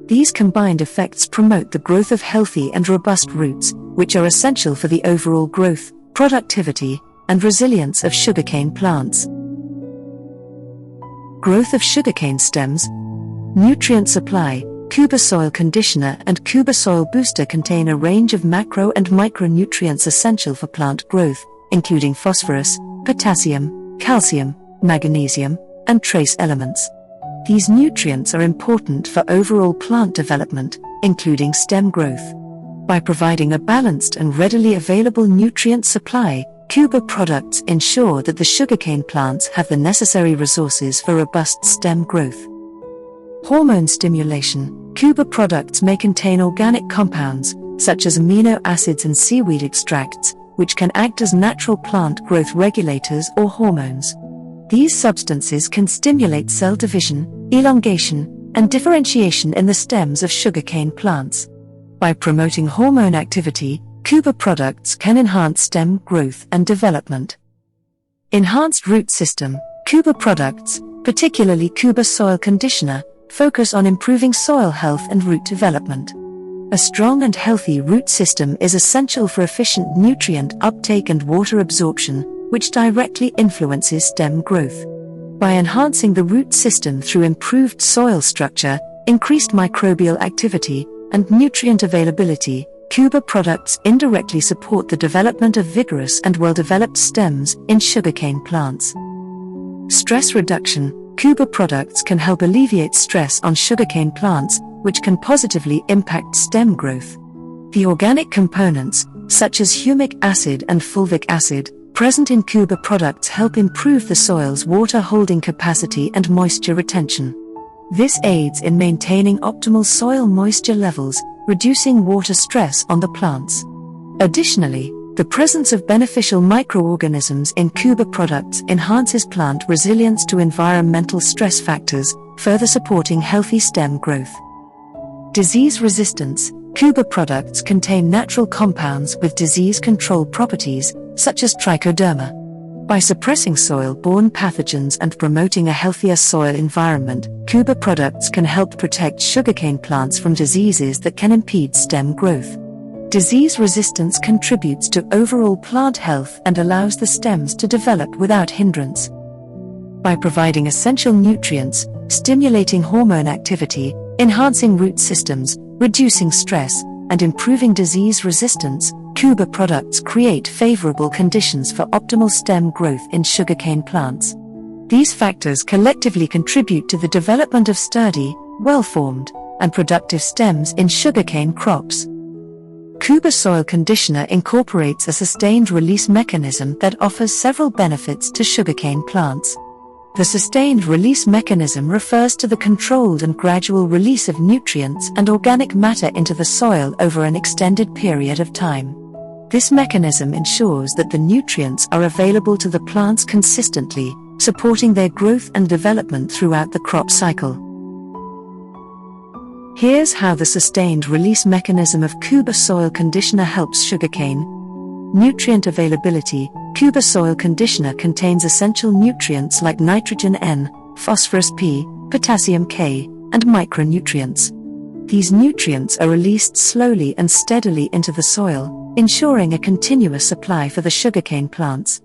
These combined effects promote the growth of healthy and robust roots, which are essential for the overall growth, productivity, and resilience of sugarcane plants. Growth of sugarcane stems. Nutrient supply. Khuba Soil Conditioner and Khuba Soil Booster contain a range of macro and micronutrients essential for plant growth, including phosphorus, potassium, calcium, magnesium, and trace elements. These nutrients are important for overall plant development, including stem growth. By providing a balanced and readily available nutrient supply, Khuba products ensure that the sugarcane plants have the necessary resources for robust stem growth. Hormone stimulation. Khuba products may contain organic compounds, such as amino acids and seaweed extracts, which can act as natural plant growth regulators or hormones. These substances can stimulate cell division, elongation, and differentiation in the stems of sugarcane plants. By promoting hormone activity, Khuba products can enhance stem growth and development. Enhanced root system. Khuba products, particularly Khuba Soil Conditioner, focus on improving soil health and root development. A strong and healthy root system is essential for efficient nutrient uptake and water absorption, which directly influences stem growth. By enhancing the root system through improved soil structure, increased microbial activity, and nutrient availability, Khuba products indirectly support the development of vigorous and well-developed stems in sugarcane plants. Stress reduction. Khuba products can help alleviate stress on sugarcane plants, which can positively impact stem growth. The organic components, such as humic acid and fulvic acid, present in Khuba products help improve the soil's water-holding capacity and moisture retention. This aids in maintaining optimal soil moisture levels, reducing water stress on the plants. Additionally, the presence of beneficial microorganisms in Khuba products enhances plant resilience to environmental stress factors, further supporting healthy stem growth. Disease resistance. Khuba products contain natural compounds with disease control properties, such as trichoderma. By suppressing soil-borne pathogens and promoting a healthier soil environment, Khuba products can help protect sugarcane plants from diseases that can impede stem growth. Disease resistance contributes to overall plant health and allows the stems to develop without hindrance. By providing essential nutrients, stimulating hormone activity, enhancing root systems, reducing stress, and improving disease resistance, Khuba products create favorable conditions for optimal stem growth in sugarcane plants. These factors collectively contribute to the development of sturdy, well-formed, and productive stems in sugarcane crops. Khuba Soil Conditioner incorporates a sustained release mechanism that offers several benefits to sugarcane plants. The sustained release mechanism refers to the controlled and gradual release of nutrients and organic matter into the soil over an extended period of time. This mechanism ensures that the nutrients are available to the plants consistently, supporting their growth and development throughout the crop cycle. Here's how the sustained release mechanism of Khuba Soil Conditioner helps sugarcane. Nutrient availability. Khuba Soil Conditioner contains essential nutrients like nitrogen N, phosphorus P, potassium K, and micronutrients. These nutrients are released slowly and steadily into the soil, ensuring a continuous supply for the sugarcane plants.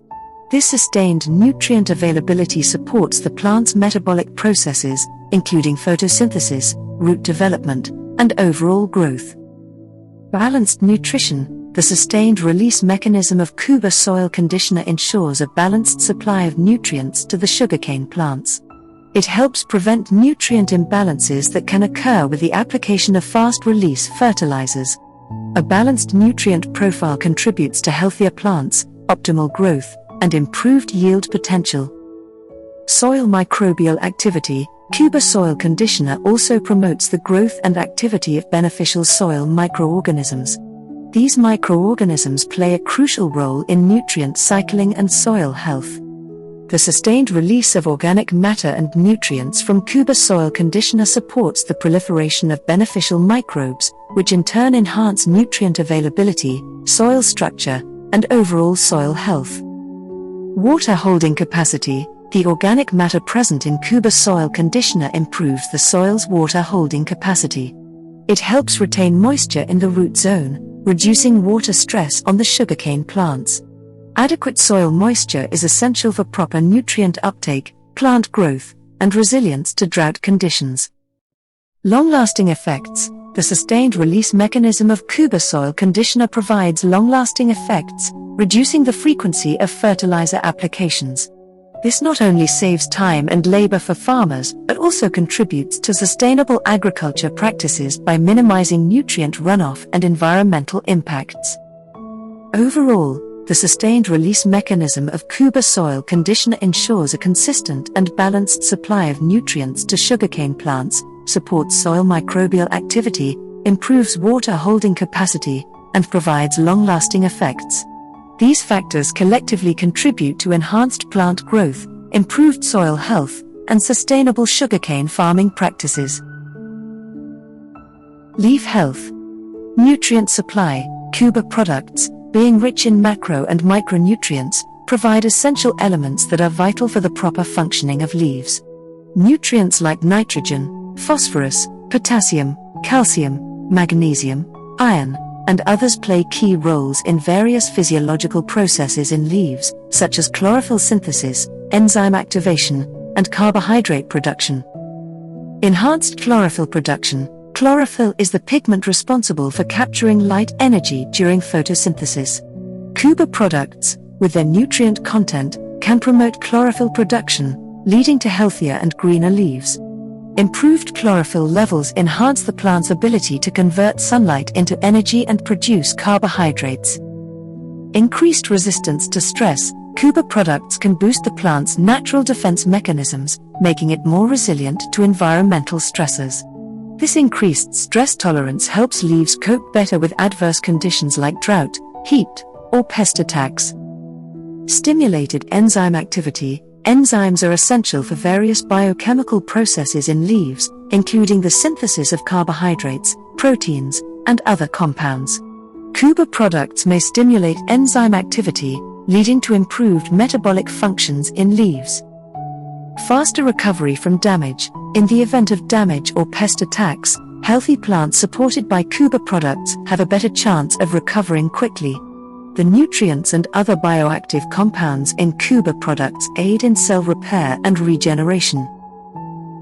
This sustained nutrient availability supports the plant's metabolic processes, including photosynthesis, root development, and overall growth. Balanced nutrition. The sustained release mechanism of Khuba Soil Conditioner ensures a balanced supply of nutrients to the sugarcane plants. It helps prevent nutrient imbalances that can occur with the application of fast-release fertilizers. A balanced nutrient profile contributes to healthier plants, optimal growth, and improved yield potential. Soil microbial activity. Khuba Soil Conditioner also promotes the growth and activity of beneficial soil microorganisms. These microorganisms play a crucial role in nutrient cycling and soil health. The sustained release of organic matter and nutrients from Khuba Soil Conditioner supports the proliferation of beneficial microbes, which in turn enhance nutrient availability, soil structure, and overall soil health. Water holding capacity. The organic matter present in Khuba Soil Conditioner improves the soil's water holding capacity. It helps retain moisture in the root zone, reducing water stress on the sugarcane plants. Adequate soil moisture is essential for proper nutrient uptake, plant growth, and resilience to drought conditions. Long-lasting effects. The sustained release mechanism of Khuba Soil Conditioner provides long-lasting effects, reducing the frequency of fertilizer applications. This not only saves time and labor for farmers, but also contributes to sustainable agriculture practices by minimizing nutrient runoff and environmental impacts. Overall, the sustained release mechanism of Khuba Soil Conditioner ensures a consistent and balanced supply of nutrients to sugarcane plants, supports soil microbial activity, improves water holding capacity, and provides long-lasting effects. These factors collectively contribute to enhanced plant growth, improved soil health, and sustainable sugarcane farming practices. Leaf health. Nutrient supply. Khuba products, being rich in macro and micronutrients, provide essential elements that are vital for the proper functioning of leaves. Nutrients like nitrogen, phosphorus, potassium, calcium, magnesium, iron, and others play key roles in various physiological processes in leaves, such as chlorophyll synthesis, enzyme activation, and carbohydrate production. Enhanced chlorophyll production. Chlorophyll is the pigment responsible for capturing light energy during photosynthesis. Khuba products, with their nutrient content, can promote chlorophyll production, leading to healthier and greener leaves. Improved chlorophyll levels enhance the plant's ability to convert sunlight into energy and produce carbohydrates. Increased resistance to stress. Khuba products can boost the plant's natural defense mechanisms, making it more resilient to environmental stressors. This increased stress tolerance helps leaves cope better with adverse conditions like drought, heat, or pest attacks. Stimulated enzyme activity. Enzymes are essential for various biochemical processes in leaves, including the synthesis of carbohydrates, proteins, and other compounds. Khuba products may stimulate enzyme activity, leading to improved metabolic functions in leaves. Faster recovery from damage. In the event of damage or pest attacks, healthy plants supported by Khuba products have a better chance of recovering quickly. The nutrients and other bioactive compounds in Khuba products aid in cell repair and regeneration.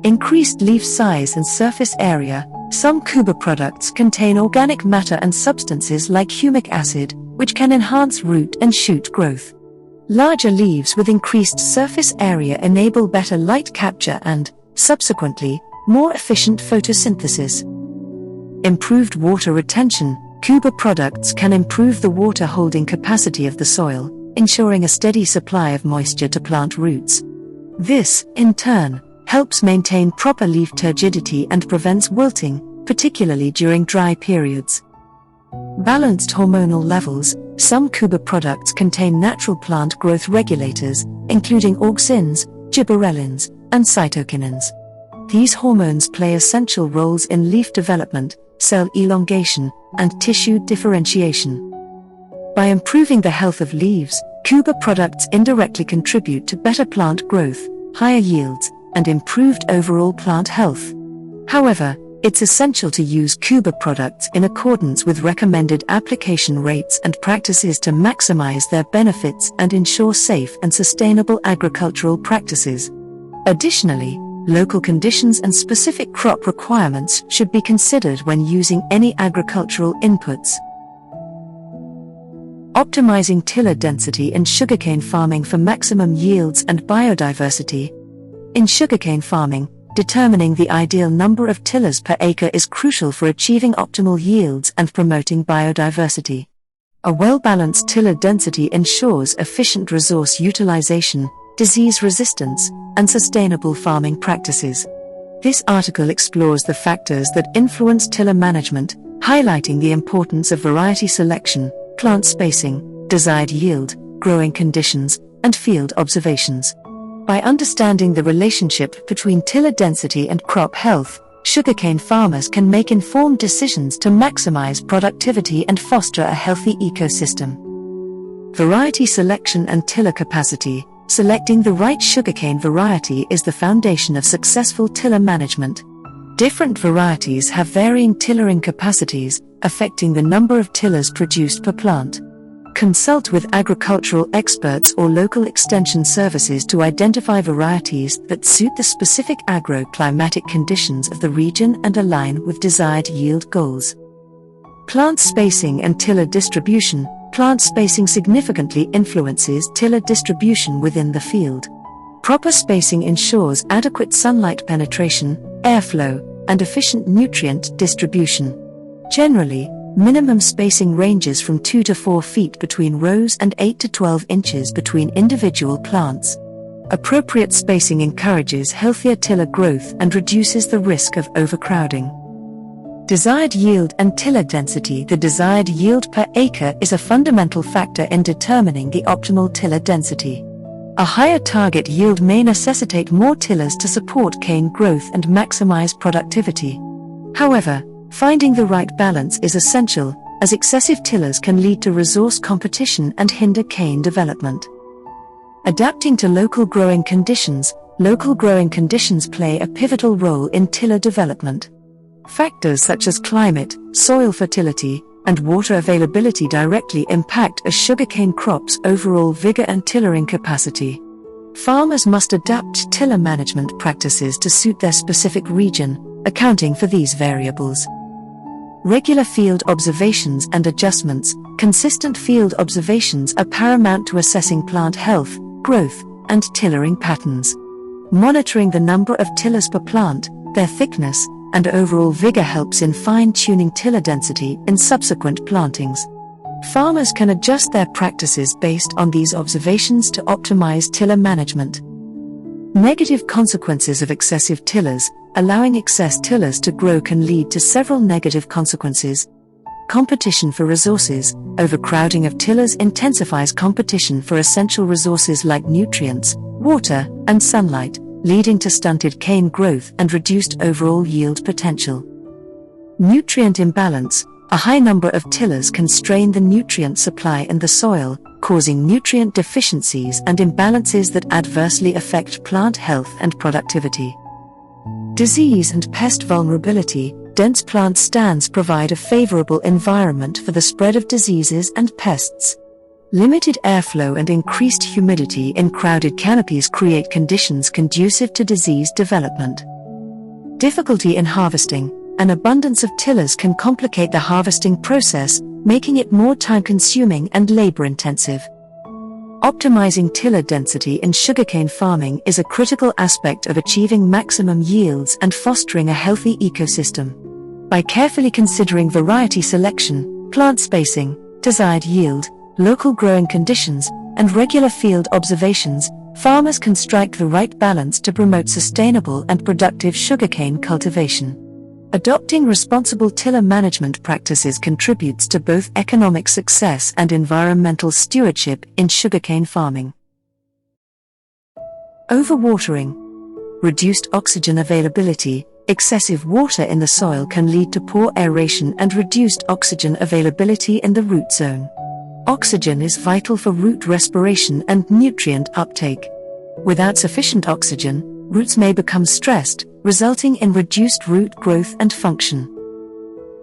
Increased leaf size and surface area. Some Khuba products contain organic matter and substances like humic acid, which can enhance root and shoot growth. Larger leaves with increased surface area enable better light capture and, subsequently, more efficient photosynthesis. Improved water retention. Khuba products can improve the water holding capacity of the soil, ensuring a steady supply of moisture to plant roots. This, in turn, helps maintain proper leaf turgidity and prevents wilting, particularly during dry periods. Balanced hormonal levels. Some Khuba products contain natural plant growth regulators, including auxins, gibberellins, and cytokinins. These hormones play essential roles in leaf development, cell elongation, and tissue differentiation. By improving the health of leaves, Khuba products indirectly contribute to better plant growth, higher yields, and improved overall plant health. However, it's essential to use Khuba products in accordance with recommended application rates and practices to maximize their benefits and ensure safe and sustainable agricultural practices. Additionally, local conditions and specific crop requirements should be considered when using any agricultural inputs. Optimizing tiller density in sugarcane farming for maximum yields and biodiversity. In sugarcane farming, determining the ideal number of tillers per acre is crucial for achieving optimal yields and promoting biodiversity. A well-balanced tiller density ensures efficient resource utilization, disease resistance, and sustainable farming practices. This article explores the factors that influence tiller management, highlighting the importance of variety selection, plant spacing, desired yield, growing conditions, and field observations. By understanding the relationship between tiller density and crop health, sugarcane farmers can make informed decisions to maximize productivity and foster a healthy ecosystem. Variety selection and tiller capacity. Selecting the right sugarcane variety is the foundation of successful tiller management. Different varieties have varying tillering capacities, affecting the number of tillers produced per plant. Consult with agricultural experts or local extension services to identify varieties that suit the specific agro-climatic conditions of the region and align with desired yield goals. Plant spacing and tiller distribution. Plant spacing significantly influences tiller distribution within the field. Proper spacing ensures adequate sunlight penetration, airflow, and efficient nutrient distribution. Generally, minimum spacing ranges from 2 to 4 feet between rows and 8 to 12 inches between individual plants. Appropriate spacing encourages healthier tiller growth and reduces the risk of overcrowding. Desired yield and tiller density. The desired yield per acre is a fundamental factor in determining the optimal tiller density. A higher target yield may necessitate more tillers to support cane growth and maximize productivity. However, Finding the right balance is essential, as excessive tillers can lead to resource competition and hinder cane development. Adapting to local growing conditions play a pivotal role in tiller development. Factors such as climate, soil fertility, and water availability directly impact a sugarcane crop's overall vigor and tillering capacity. Farmers must adapt tiller management practices to suit their specific region, accounting for these variables. Regular field observations and adjustments. Consistent field observations are paramount to assessing plant health, growth, and tillering patterns. Monitoring the number of tillers per plant, their thickness, and overall vigor helps in fine-tuning tiller density in subsequent plantings. Farmers can adjust their practices based on these observations to optimize tiller management. Negative consequences of excessive tillers. Allowing excess tillers to grow can lead to several negative consequences. Competition for resources. Overcrowding of tillers intensifies competition for essential resources like nutrients, water, and sunlight, leading to stunted cane growth and reduced overall yield potential. Nutrient imbalance. A high number of tillers can strain the nutrient supply in the soil, causing nutrient deficiencies and imbalances that adversely affect plant health and productivity. Disease and pest vulnerability. Dense plant stands provide a favorable environment for the spread of diseases and pests. Limited airflow and increased humidity in crowded canopies create conditions conducive to disease development. Difficulty in harvesting. An abundance of tillers can complicate the harvesting process, making it more time-consuming and labor-intensive. Optimizing tiller density in sugarcane farming is a critical aspect of achieving maximum yields and fostering a healthy ecosystem. By carefully considering variety selection, plant spacing, desired yield, local growing conditions, and regular field observations, farmers can strike the right balance to promote sustainable and productive sugarcane cultivation. Adopting responsible tiller management practices contributes to both economic success and environmental stewardship in sugarcane farming. Overwatering. Reduced oxygen availability. Excessive water in the soil can lead to poor aeration and reduced oxygen availability in the root zone. Oxygen is vital for root respiration and nutrient uptake. Without sufficient oxygen, roots may become stressed, resulting in reduced root growth and function.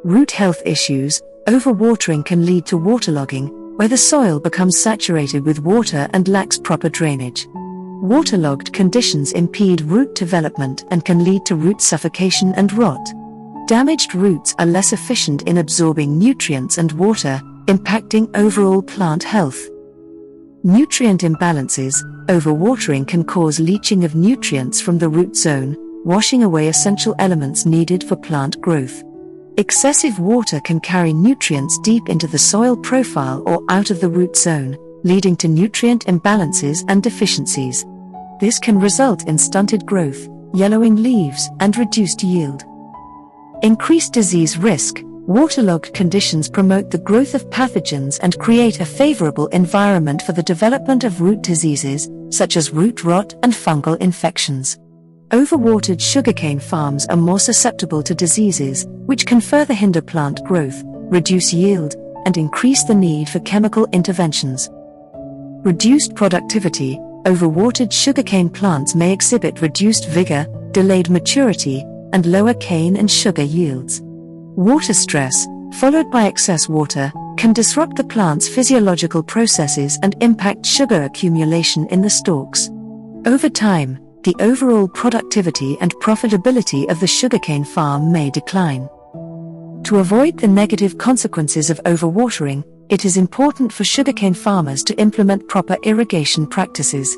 Root health issues. Overwatering can lead to waterlogging, where the soil becomes saturated with water and lacks proper drainage. Waterlogged conditions impede root development and can lead to root suffocation and rot. Damaged roots are less efficient in absorbing nutrients and water, impacting overall plant health. Nutrient imbalances. Overwatering can cause leaching of nutrients from the root zone, washing away essential elements needed for plant growth. Excessive water can carry nutrients deep into the soil profile or out of the root zone, leading to nutrient imbalances and deficiencies. This can result in stunted growth, yellowing leaves, and reduced yield. Increased disease risk. Waterlogged conditions promote the growth of pathogens and create a favorable environment for the development of root diseases, such as root rot and fungal infections. Overwatered sugarcane farms are more susceptible to diseases, which can further hinder plant growth, reduce yield, and increase the need for chemical interventions. Reduced productivity. Overwatered sugarcane plants may exhibit reduced vigor, delayed maturity, and lower cane and sugar yields. Water stress, followed by excess water, can disrupt the plant's physiological processes and impact sugar accumulation in the stalks. Over time, the overall productivity and profitability of the sugarcane farm may decline. To avoid the negative consequences of overwatering, it is important for sugarcane farmers to implement proper irrigation practices.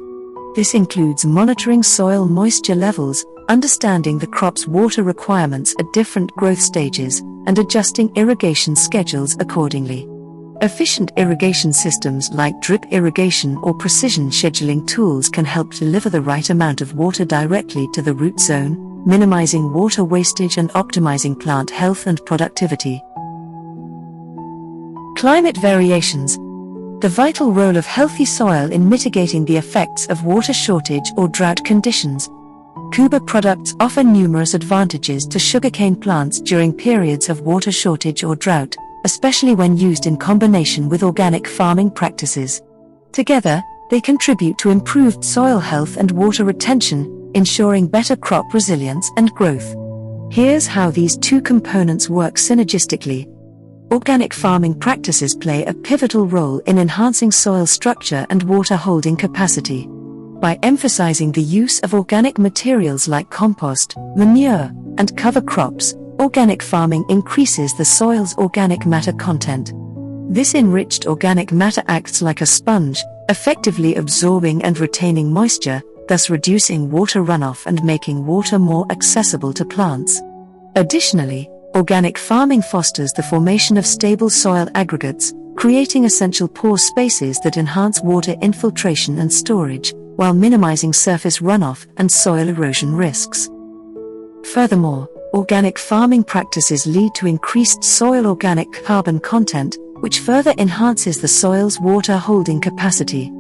This includes monitoring soil moisture levels, understanding the crop's water requirements at different growth stages, and adjusting irrigation schedules accordingly. Efficient irrigation systems like drip irrigation or precision scheduling tools can help deliver the right amount of water directly to the root zone, minimizing water wastage and optimizing plant health and productivity. Climate variations. The vital role of healthy soil in mitigating the effects of water shortage or drought conditions. Khuba products offer numerous advantages to sugarcane plants during periods of water shortage or drought, especially when used in combination with organic farming practices. Together, they contribute to improved soil health and water retention, ensuring better crop resilience and growth. Here's how these two components work synergistically. Organic farming practices play a pivotal role in enhancing soil structure and water holding capacity. By emphasizing the use of organic materials like compost, manure, and cover crops, organic farming increases the soil's organic matter content. This enriched organic matter acts like a sponge, effectively absorbing and retaining moisture, thus reducing water runoff and making water more accessible to plants. Additionally, organic farming fosters the formation of stable soil aggregates, creating essential pore spaces that enhance water infiltration and storage, while minimizing surface runoff and soil erosion risks. Furthermore, organic farming practices lead to increased soil organic carbon content, which further enhances the soil's water holding capacity.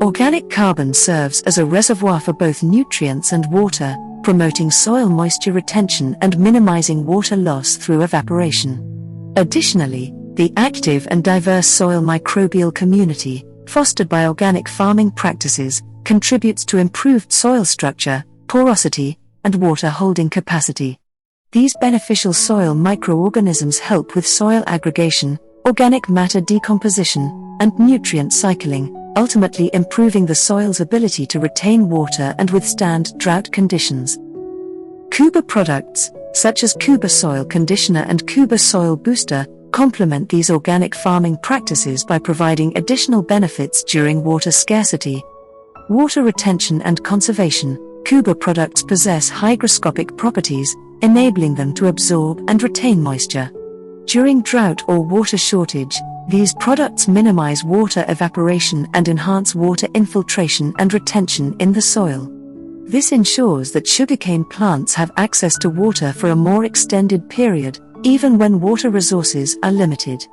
Organic carbon serves as a reservoir for both nutrients and water, promoting soil moisture retention and minimizing water loss through evaporation. Additionally, the active and diverse soil microbial community, fostered by organic farming practices, contributes to improved soil structure, porosity, and water holding capacity. These beneficial soil microorganisms help with soil aggregation, organic matter decomposition, and nutrient cycling, ultimately improving the soil's ability to retain water and withstand drought conditions. Khuba products, such as Khuba Soil Conditioner and Khuba Soil Booster, complement these organic farming practices by providing additional benefits during water scarcity. Water retention and conservation. Khuba products possess hygroscopic properties, enabling them to absorb and retain moisture. During drought or water shortage, these products minimize water evaporation and enhance water infiltration and retention in the soil. This ensures that sugarcane plants have access to water for a more extended period, even when water resources are limited.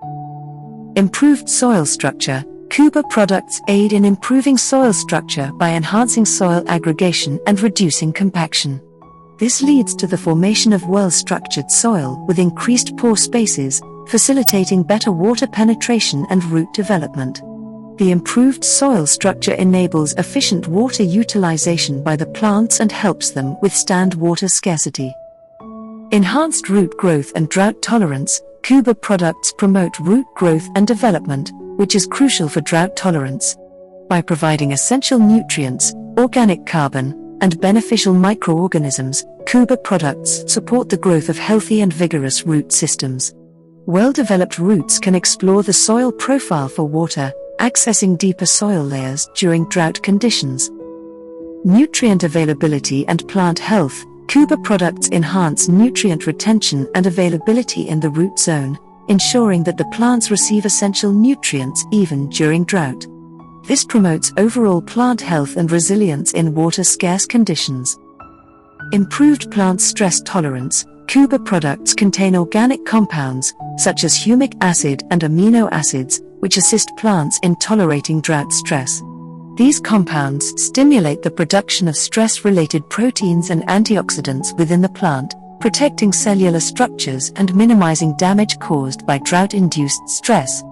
Improved soil structure. Khuba products aid in improving soil structure by enhancing soil aggregation and reducing compaction. This leads to the formation of well-structured soil with increased pore spaces, facilitating better water penetration and root development. The improved soil structure enables efficient water utilization by the plants and helps them withstand water scarcity. Enhanced root growth and drought tolerance. Khuba products promote root growth and development, which is crucial for drought tolerance. By providing essential nutrients, organic carbon, and beneficial microorganisms, Khuba products support the growth of healthy and vigorous root systems. Well-developed roots can explore the soil profile for water, accessing deeper soil layers during drought conditions. Nutrient availability and plant health. Khuba products enhance nutrient retention and availability in the root zone, ensuring that the plants receive essential nutrients even during drought. This promotes overall plant health and resilience in water-scarce conditions. Improved plant stress tolerance. Khuba products contain organic compounds, such as humic acid and amino acids, which assist plants in tolerating drought stress. These compounds stimulate the production of stress-related proteins and antioxidants within the plant, protecting cellular structures and minimizing damage caused by drought-induced stress.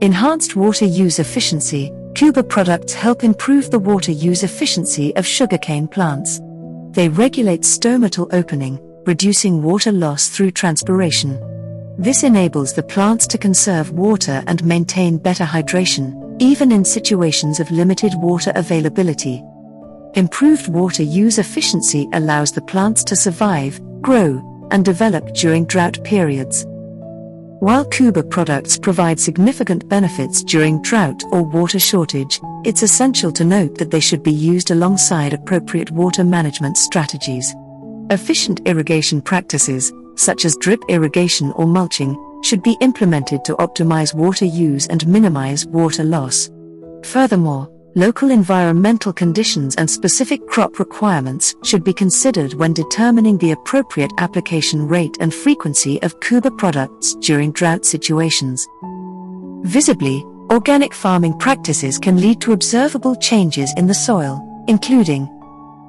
Enhanced water use efficiency. Khuba products help improve the water use efficiency of sugarcane plants. They regulate stomatal opening, reducing water loss through transpiration. This enables the plants to conserve water and maintain better hydration, even in situations of limited water availability. Improved water use efficiency allows the plants to survive, grow, and develop during drought periods. While Khuba products provide significant benefits during drought or water shortage, it's essential to note that they should be used alongside appropriate water management strategies. Efficient irrigation practices, such as drip irrigation or mulching, should be implemented to optimize water use and minimize water loss. Furthermore, local environmental conditions and specific crop requirements should be considered when determining the appropriate application rate and frequency of Khuba products during drought situations. Visibly, organic farming practices can lead to observable changes in the soil, including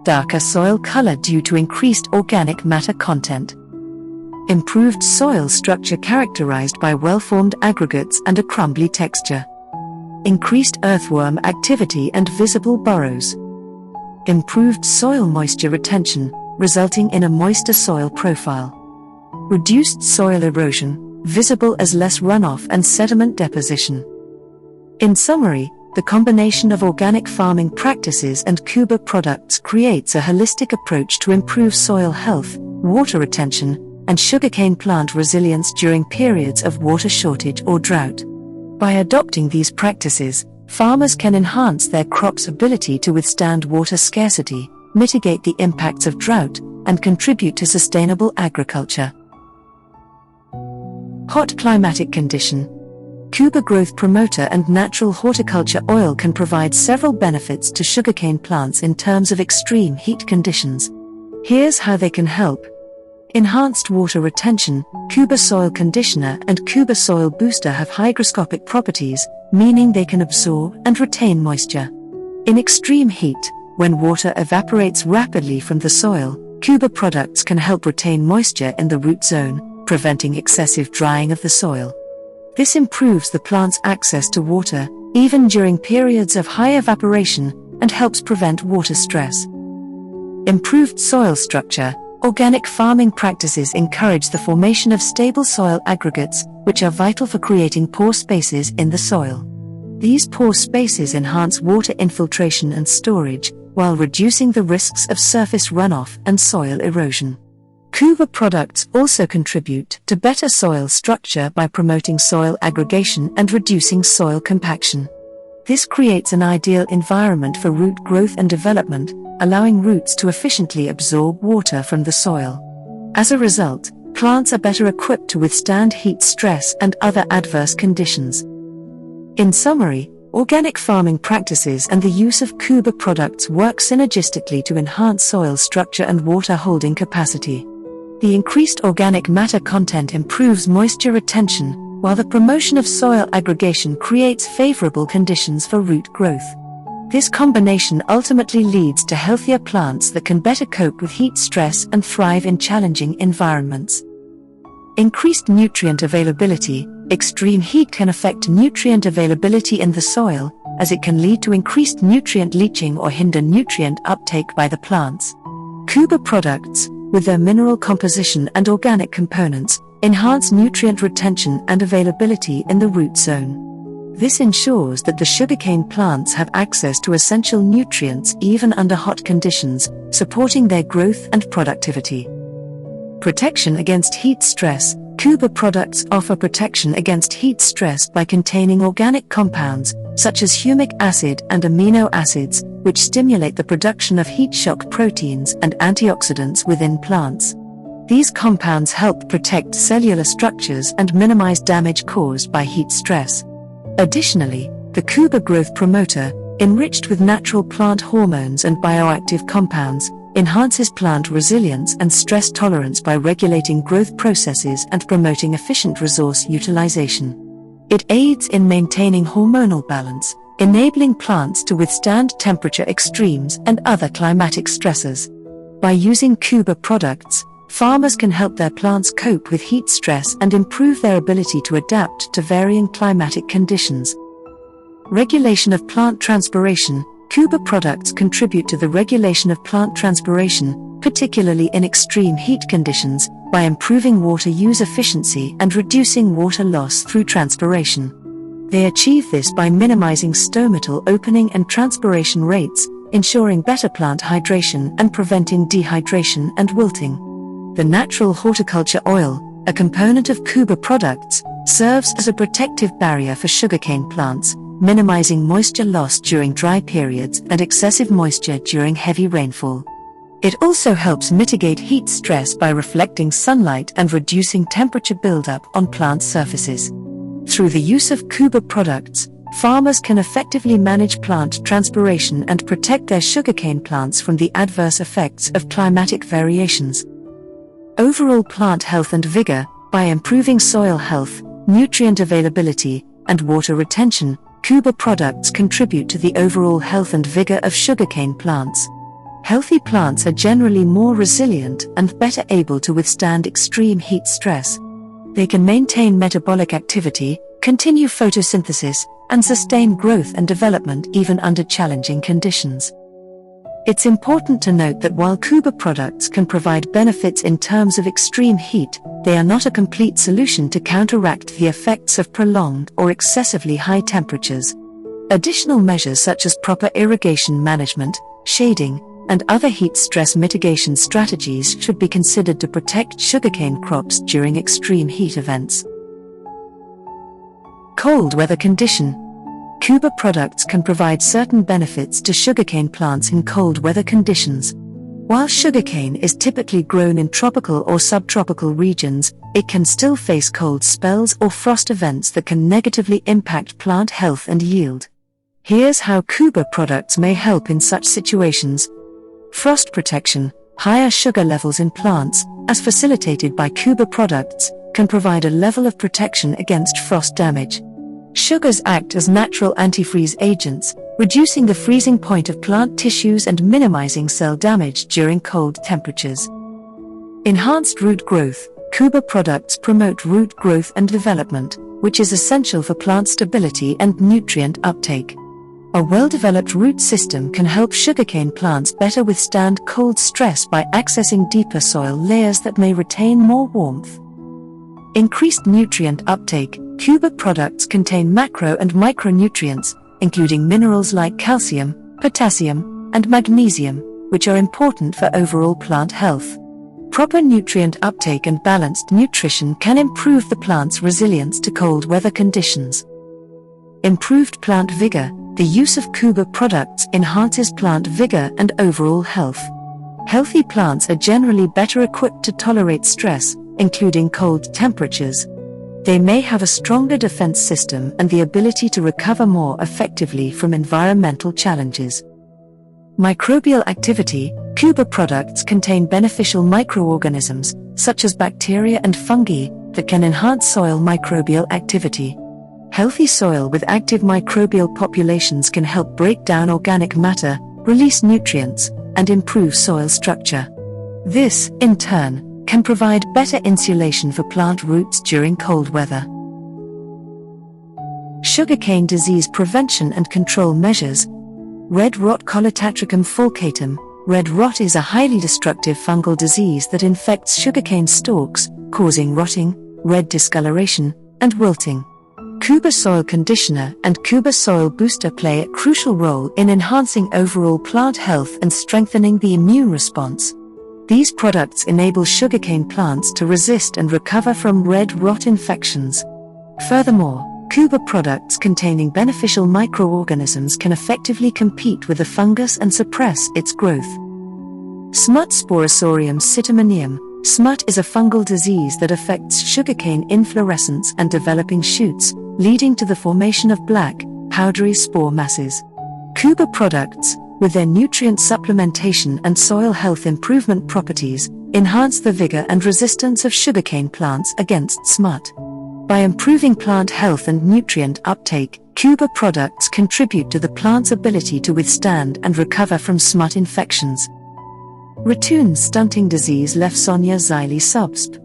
darker soil color due to increased organic matter content. Improved soil structure characterized by well-formed aggregates and a crumbly texture. Increased earthworm activity and visible burrows. Improved soil moisture retention, resulting in a moister soil profile. Reduced soil erosion, visible as less runoff and sediment deposition. In summary, the combination of organic farming practices and Khuba products creates a holistic approach to improve soil health, water retention, and sugarcane plant resilience during periods of water shortage or drought. By adopting these practices, farmers can enhance their crops' ability to withstand water scarcity, mitigate the impacts of drought, and contribute to sustainable agriculture. Hot climatic condition. Khuba growth promoter and natural horticulture oil can provide several benefits to sugarcane plants in terms of extreme heat conditions. Here's how they can help. Enhanced water retention. Khuba Soil Conditioner and Khuba Soil Booster have hygroscopic properties, meaning they can absorb and retain moisture. In extreme heat, when water evaporates rapidly from the soil, Khuba products can help retain moisture in the root zone, preventing excessive drying of the soil. This improves the plant's access to water, even during periods of high evaporation, and helps prevent water stress. Improved soil structure. Organic farming practices encourage the formation of stable soil aggregates, which are vital for creating pore spaces in the soil. These pore spaces enhance water infiltration and storage, while reducing the risks of surface runoff and soil erosion. Khuba products also contribute to better soil structure by promoting soil aggregation and reducing soil compaction. This creates an ideal environment for root growth and development, allowing roots to efficiently absorb water from the soil. As a result, plants are better equipped to withstand heat stress and other adverse conditions. In summary, organic farming practices and the use of Khuba products work synergistically to enhance soil structure and water holding capacity. The increased organic matter content improves moisture retention, while the promotion of soil aggregation creates favorable conditions for root growth. This combination ultimately leads to healthier plants that can better cope with heat stress and thrive in challenging environments. Increased nutrient availability. Extreme heat can affect nutrient availability in the soil, as it can lead to increased nutrient leaching or hinder nutrient uptake by the plants. Khuba products, with their mineral composition and organic components, enhance nutrient retention and availability in the root zone. This ensures that the sugarcane plants have access to essential nutrients even under hot conditions, supporting their growth and productivity. Protection against heat stress. Khuba products offer protection against heat stress by containing organic compounds, such as humic acid and amino acids, which stimulate the production of heat shock proteins and antioxidants within plants. These compounds help protect cellular structures and minimize damage caused by heat stress. Additionally, the Khuba growth promoter, enriched with natural plant hormones and bioactive compounds, enhances plant resilience and stress tolerance by regulating growth processes and promoting efficient resource utilization. It aids in maintaining hormonal balance, enabling plants to withstand temperature extremes and other climatic stressors. By using Khuba products, farmers can help their plants cope with heat stress and improve their ability to adapt to varying climatic conditions. Regulation of plant transpiration. Khuba products contribute to the regulation of plant transpiration, particularly in extreme heat conditions, by improving water use efficiency and reducing water loss through transpiration. They achieve this by minimizing stomatal opening and transpiration rates, ensuring better plant hydration and preventing dehydration and wilting. The natural horticulture oil, a component of Khuba products, serves as a protective barrier for sugarcane plants, minimizing moisture loss during dry periods and excessive moisture during heavy rainfall. It also helps mitigate heat stress by reflecting sunlight and reducing temperature buildup on plant surfaces. Through the use of Khuba products, farmers can effectively manage plant transpiration and protect their sugarcane plants from the adverse effects of climatic variations. Overall plant health and vigor. By improving soil health, nutrient availability, and water retention, Khuba products contribute to the overall health and vigor of sugarcane plants. Healthy plants are generally more resilient and better able to withstand extreme heat stress. They can maintain metabolic activity, continue photosynthesis, and sustain growth and development even under challenging conditions. It's important to note that while Khuba products can provide benefits in terms of extreme heat, they are not a complete solution to counteract the effects of prolonged or excessively high temperatures. Additional measures such as proper irrigation management, shading, and other heat stress mitigation strategies should be considered to protect sugarcane crops during extreme heat events. Cold weather condition. Khuba products can provide certain benefits to sugarcane plants in cold weather conditions. While sugarcane is typically grown in tropical or subtropical regions, it can still face cold spells or frost events that can negatively impact plant health and yield. Here's how Khuba products may help in such situations. Frost protection. Higher sugar levels in plants, as facilitated by Khuba products, can provide a level of protection against frost damage. Sugars act as natural antifreeze agents, reducing the freezing point of plant tissues and minimizing cell damage during cold temperatures. Enhanced root growth. Khuba products promote root growth and development, which is essential for plant stability and nutrient uptake. A well-developed root system can help sugarcane plants better withstand cold stress by accessing deeper soil layers that may retain more warmth. Increased nutrient uptake. Khuba products contain macro and micronutrients, including minerals like calcium, potassium, and magnesium, which are important for overall plant health. Proper nutrient uptake and balanced nutrition can improve the plant's resilience to cold weather conditions. Improved plant vigor. The use of Khuba products enhances plant vigor and overall health. Healthy plants are generally better equipped to tolerate stress, including cold temperatures. They may have a stronger defense system and the ability to recover more effectively from environmental challenges. Microbial activity. Khuba products contain beneficial microorganisms, such as bacteria and fungi, that can enhance soil microbial activity. Healthy soil with active microbial populations can help break down organic matter, release nutrients, and improve soil structure. This, in turn, can provide better insulation for plant roots during cold weather. Sugarcane disease prevention and control measures. Red rot Colotatricum fulcatum. Red rot is a highly destructive fungal disease that infects sugarcane stalks, causing rotting, red discoloration, and wilting. Khuba Soil Conditioner and Khuba Soil Booster play a crucial role in enhancing overall plant health and strengthening the immune response. These products enable sugarcane plants to resist and recover from red rot infections. Furthermore, Khuba products containing beneficial microorganisms can effectively compete with the fungus and suppress its growth. Smut Sporosorium sitamonium. Smut is a fungal disease that affects sugarcane inflorescence and developing shoots, leading to the formation of black, powdery spore masses. Khuba products, with their nutrient supplementation and soil health improvement properties, enhance the vigor and resistance of sugarcane plants against smut. By improving plant health and nutrient uptake, Khuba products contribute to the plant's ability to withstand and recover from smut infections. Ratoon stunting disease Lefsonia xylem subsp.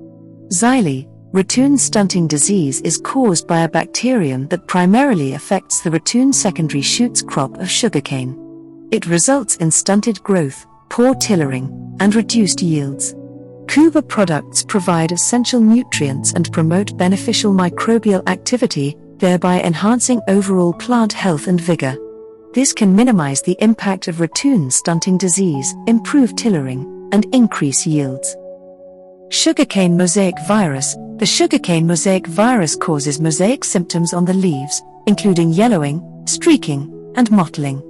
Xylem, ratoon stunting disease is caused by a bacterium that primarily affects the ratoon secondary shoots crop of sugarcane. It results in stunted growth, poor tillering, and reduced yields. Khuba products provide essential nutrients and promote beneficial microbial activity, thereby enhancing overall plant health and vigor. This can minimize the impact of ratoon stunting disease, improve tillering, and increase yields. Sugarcane mosaic virus. The sugarcane mosaic virus causes mosaic symptoms on the leaves, including yellowing, streaking, and mottling.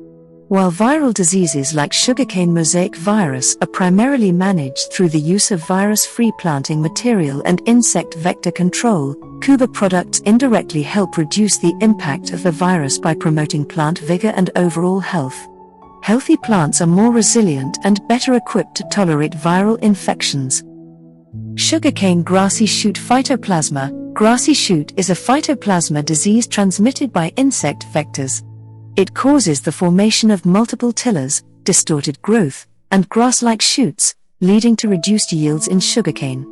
While viral diseases like sugarcane mosaic virus are primarily managed through the use of virus-free planting material and insect vector control, Khuba products indirectly help reduce the impact of the virus by promoting plant vigor and overall health. Healthy plants are more resilient and better equipped to tolerate viral infections. Sugarcane grassy shoot phytoplasma. Grassy shoot is a phytoplasma disease transmitted by insect vectors. It causes the formation of multiple tillers, distorted growth, and grass-like shoots, leading to reduced yields in sugarcane.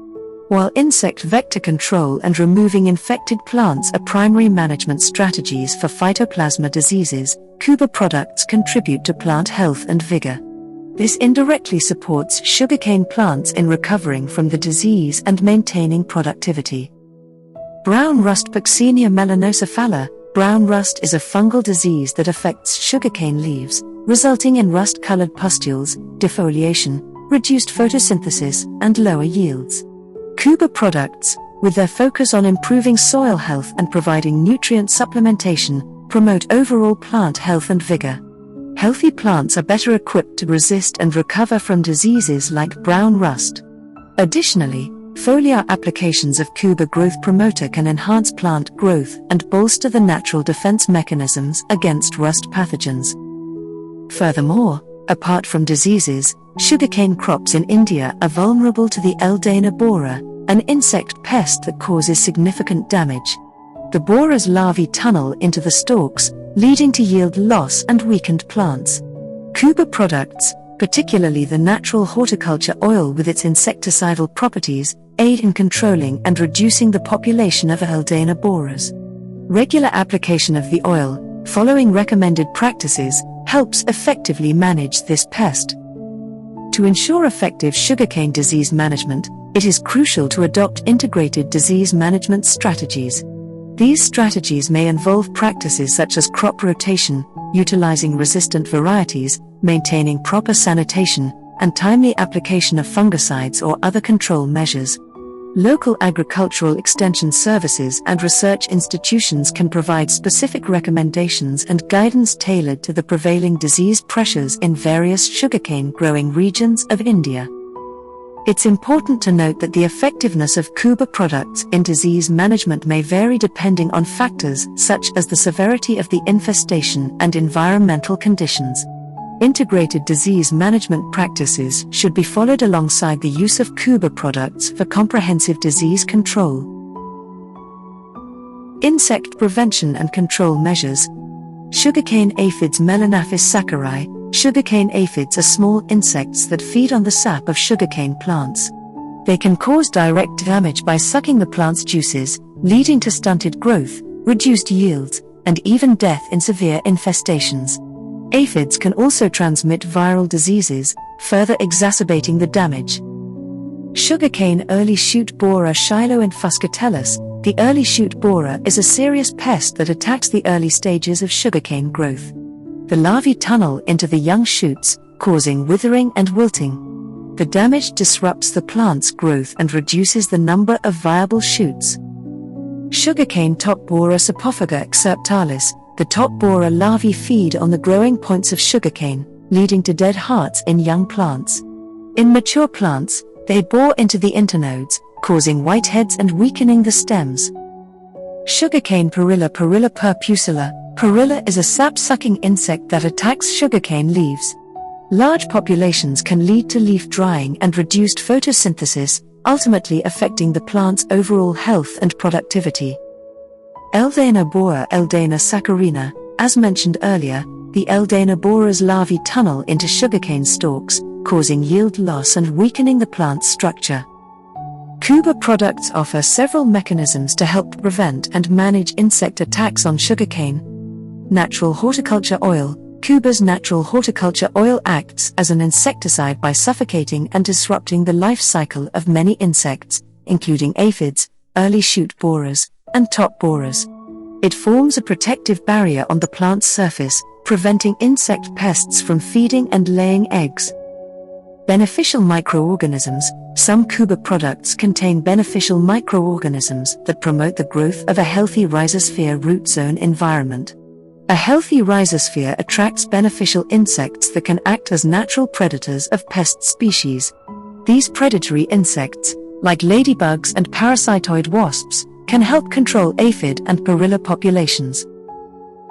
While insect vector control and removing infected plants are primary management strategies for phytoplasma diseases, Khuba products contribute to plant health and vigor. This indirectly supports sugarcane plants in recovering from the disease and maintaining productivity. Brown rust Buccinia melanocephala. Brown rust is a fungal disease that affects sugarcane leaves, resulting in rust-colored pustules, defoliation, reduced photosynthesis, and lower yields. Khuba products, with their focus on improving soil health and providing nutrient supplementation, promote overall plant health and vigor. Healthy plants are better equipped to resist and recover from diseases like brown rust. Additionally, foliar applications of Khuba growth promoter can enhance plant growth and bolster the natural defense mechanisms against rust pathogens. Furthermore, apart from diseases, sugarcane crops in India are vulnerable to the Eldana borer, an insect pest that causes significant damage. The borer's larvae tunnel into the stalks, leading to yield loss and weakened plants. Khuba products, particularly the natural horticulture oil with its insecticidal properties, aid in controlling and reducing the population of Eldana borers. Regular application of the oil, following recommended practices, helps effectively manage this pest. To ensure effective sugarcane disease management, it is crucial to adopt integrated disease management strategies. These strategies may involve practices such as crop rotation, utilizing resistant varieties, maintaining proper sanitation, and timely application of fungicides or other control measures. Local agricultural extension services and research institutions can provide specific recommendations and guidance tailored to the prevailing disease pressures in various sugarcane growing regions of India. It's important to note that the effectiveness of Khuba products in disease management may vary depending on factors such as the severity of the infestation and environmental conditions. Integrated disease management practices should be followed alongside the use of Khuba products for comprehensive disease control. Insect prevention and control measures. Sugarcane aphids Melanaphis saccharine. Sugarcane aphids are small insects that feed on the sap of sugarcane plants. They can cause direct damage by sucking the plant's juices, leading to stunted growth, reduced yields, and even death in severe infestations. Aphids can also transmit viral diseases, further exacerbating the damage. Sugarcane early shoot borer Schiloinfuscatellus. The early shoot borer is a serious pest that attacks the early stages of sugarcane growth. The larvae tunnel into the young shoots, causing withering and wilting. The damage disrupts the plant's growth and reduces the number of viable shoots. Sugarcane top borer Sapophaga excerptalis. The top borer larvae feed on the growing points of sugarcane, leading to dead hearts in young plants. In mature plants, they bore into the internodes, causing whiteheads and weakening the stems. Sugarcane perilla Perilla purpusilla. Perilla is a sap-sucking insect that attacks sugarcane leaves. Large populations can lead to leaf drying and reduced photosynthesis, ultimately affecting the plant's overall health and productivity. Eldana borer Eldana saccharina. As mentioned earlier, the Eldana borer's larvae tunnel into sugarcane stalks, causing yield loss and weakening the plant's structure. Khuba products offer several mechanisms to help prevent and manage insect attacks on sugarcane. Natural horticulture oil. Khuba's natural horticulture oil acts as an insecticide by suffocating and disrupting the life cycle of many insects, including aphids, early shoot borers, and top borers. It forms a protective barrier on the plant's surface, preventing insect pests from feeding and laying eggs. Beneficial microorganisms. Some Khuba products contain beneficial microorganisms that promote the growth of a healthy rhizosphere root zone environment. A healthy rhizosphere attracts beneficial insects that can act as natural predators of pest species. These predatory insects, like ladybugs and parasitoid wasps, can help control aphid and perilla populations.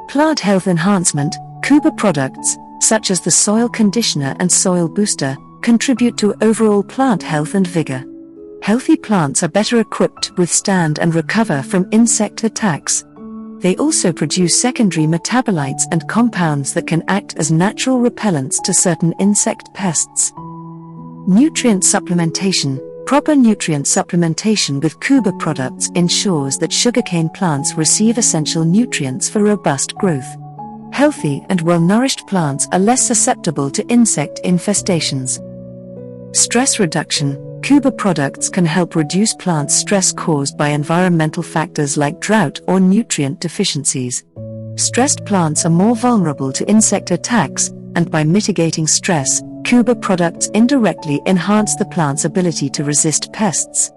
Plant health enhancement. Khuba products, such as the soil conditioner and soil booster, contribute to overall plant health and vigor. Healthy plants are better equipped to withstand and recover from insect attacks. They also produce secondary metabolites and compounds that can act as natural repellents to certain insect pests. Nutrient supplementation. Proper nutrient supplementation with Khuba products ensures that sugarcane plants receive essential nutrients for robust growth. Healthy and well-nourished plants are less susceptible to insect infestations. Stress reduction. Khuba products can help reduce plant stress caused by environmental factors like drought or nutrient deficiencies. Stressed plants are more vulnerable to insect attacks, and by mitigating stress, Khuba products indirectly enhance the plant's ability to resist pests.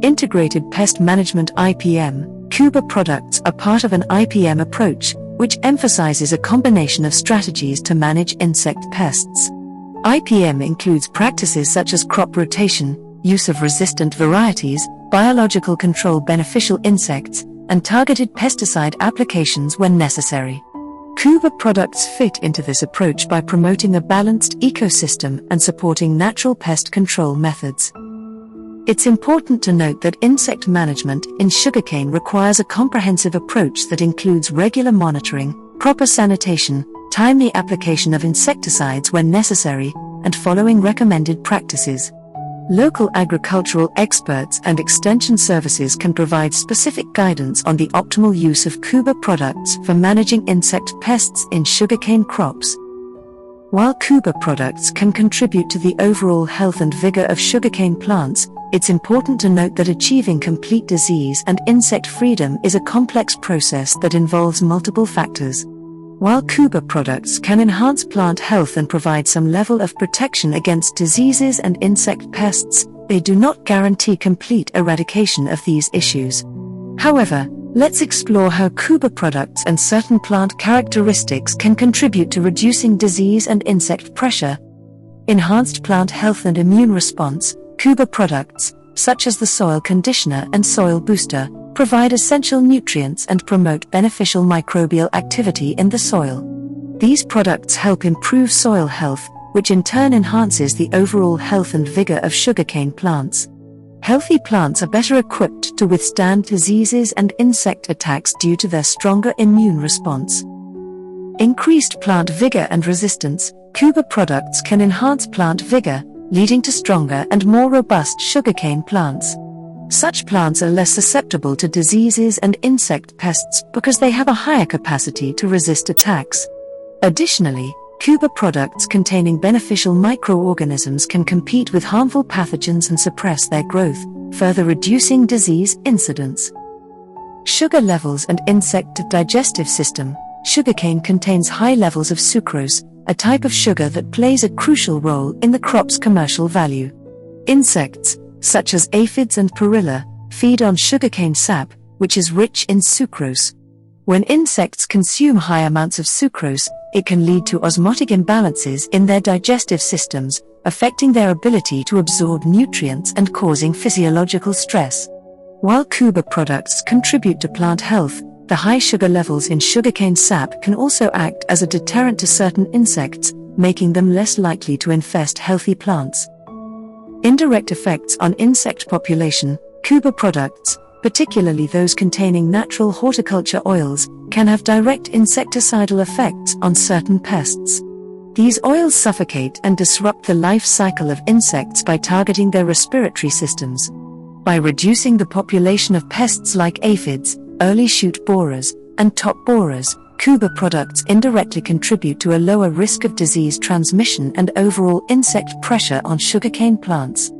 Integrated Pest Management (IPM). Khuba products are part of an IPM approach, which emphasizes a combination of strategies to manage insect pests. IPM includes practices such as crop rotation, use of resistant varieties, biological control beneficial insects, and targeted pesticide applications when necessary. Khuba products fit into this approach by promoting a balanced ecosystem and supporting natural pest control methods. It's important to note that insect management in sugarcane requires a comprehensive approach that includes regular monitoring, proper sanitation, timely application of insecticides when necessary, and following recommended practices. Local agricultural experts and extension services can provide specific guidance on the optimal use of Khuba products for managing insect pests in sugarcane crops. While Khuba products can contribute to the overall health and vigor of sugarcane plants, it's important to note that achieving complete disease and insect freedom is a complex process that involves multiple factors. While Khuba products can enhance plant health and provide some level of protection against diseases and insect pests, they do not guarantee complete eradication of these issues. However, let's explore how Khuba products and certain plant characteristics can contribute to reducing disease and insect pressure. Enhanced plant health and immune response. Khuba products, such as the soil conditioner and soil booster, provide essential nutrients and promote beneficial microbial activity in the soil. These products help improve soil health, which in turn enhances the overall health and vigor of sugarcane plants. Healthy plants are better equipped to withstand diseases and insect attacks due to their stronger immune response. Increased plant vigor and resistance. Khuba products can enhance plant vigor, leading to stronger and more robust sugarcane plants. Such plants are less susceptible to diseases and insect pests because they have a higher capacity to resist attacks. Additionally, Khuba products containing beneficial microorganisms can compete with harmful pathogens and suppress their growth, further reducing disease incidence. Sugar levels and insect digestive system. Sugarcane contains high levels of sucrose, a type of sugar that plays a crucial role in the crop's commercial value. Insects, such as aphids and perilla, feed on sugarcane sap, which is rich in sucrose. When insects consume high amounts of sucrose, it can lead to osmotic imbalances in their digestive systems, affecting their ability to absorb nutrients and causing physiological stress. While Khuba products contribute to plant health, the high sugar levels in sugarcane sap can also act as a deterrent to certain insects, making them less likely to infest healthy plants. Indirect effects on insect population. Khuba products, particularly those containing natural horticulture oils, can have direct insecticidal effects on certain pests. These oils suffocate and disrupt the life cycle of insects by targeting their respiratory systems. By reducing the population of pests like aphids, early shoot borers, and top borers, Khuba products indirectly contribute to a lower risk of disease transmission and overall insect pressure on sugarcane plants.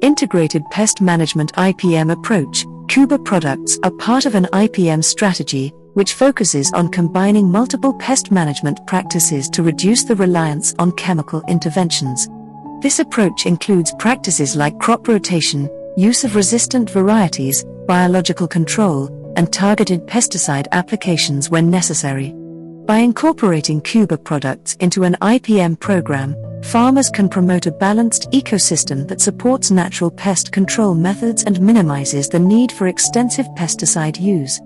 Integrated Pest Management (IPM) approach. Khuba products are part of an IPM strategy, which focuses on combining multiple pest management practices to reduce the reliance on chemical interventions. This approach includes practices like crop rotation, use of resistant varieties, biological control, and targeted pesticide applications when necessary. By incorporating Khuba products into an IPM program, farmers can promote a balanced ecosystem that supports natural pest control methods and minimizes the need for extensive pesticide use.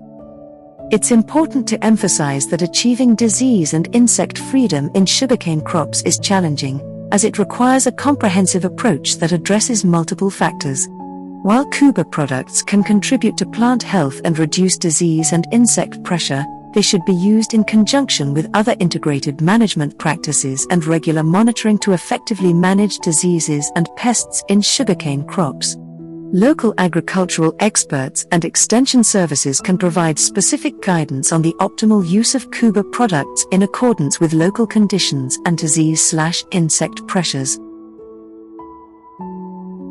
It's important to emphasize that achieving disease and insect freedom in sugarcane crops is challenging, as it requires a comprehensive approach that addresses multiple factors. While Khuba products can contribute to plant health and reduce disease and insect pressure, they should be used in conjunction with other integrated management practices and regular monitoring to effectively manage diseases and pests in sugarcane crops. Local agricultural experts and extension services can provide specific guidance on the optimal use of Khuba products in accordance with local conditions and disease/insect pressures.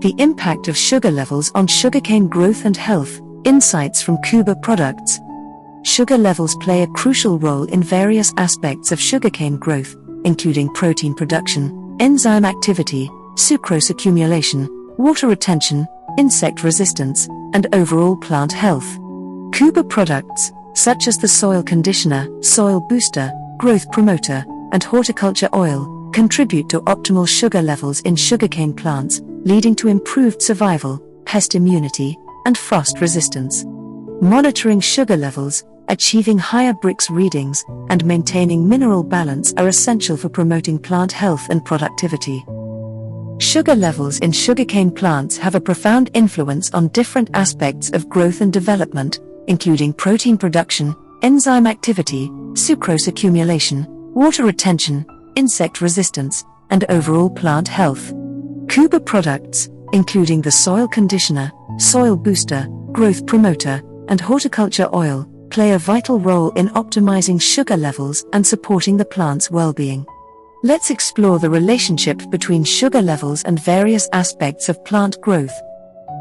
The impact of sugar levels on sugarcane growth and health. Insights from Khuba products. Sugar levels play a crucial role in various aspects of sugarcane growth, including protein production, enzyme activity, sucrose accumulation, water retention, insect resistance, and overall plant health. Khuba products, such as the soil conditioner, soil booster, growth promoter, and horticulture oil, contribute to optimal sugar levels in sugarcane plants, leading to improved survival, pest immunity, and frost resistance. Monitoring sugar levels, achieving higher Brix readings, and maintaining mineral balance are essential for promoting plant health and productivity. Sugar levels in sugarcane plants have a profound influence on different aspects of growth and development, including protein production, enzyme activity, sucrose accumulation, water retention, insect resistance, and overall plant health. Khuba products, including the soil conditioner, soil booster, growth promoter, and horticulture oil, play a vital role in optimizing sugar levels and supporting the plant's well-being. Let's explore the relationship between sugar levels and various aspects of plant growth.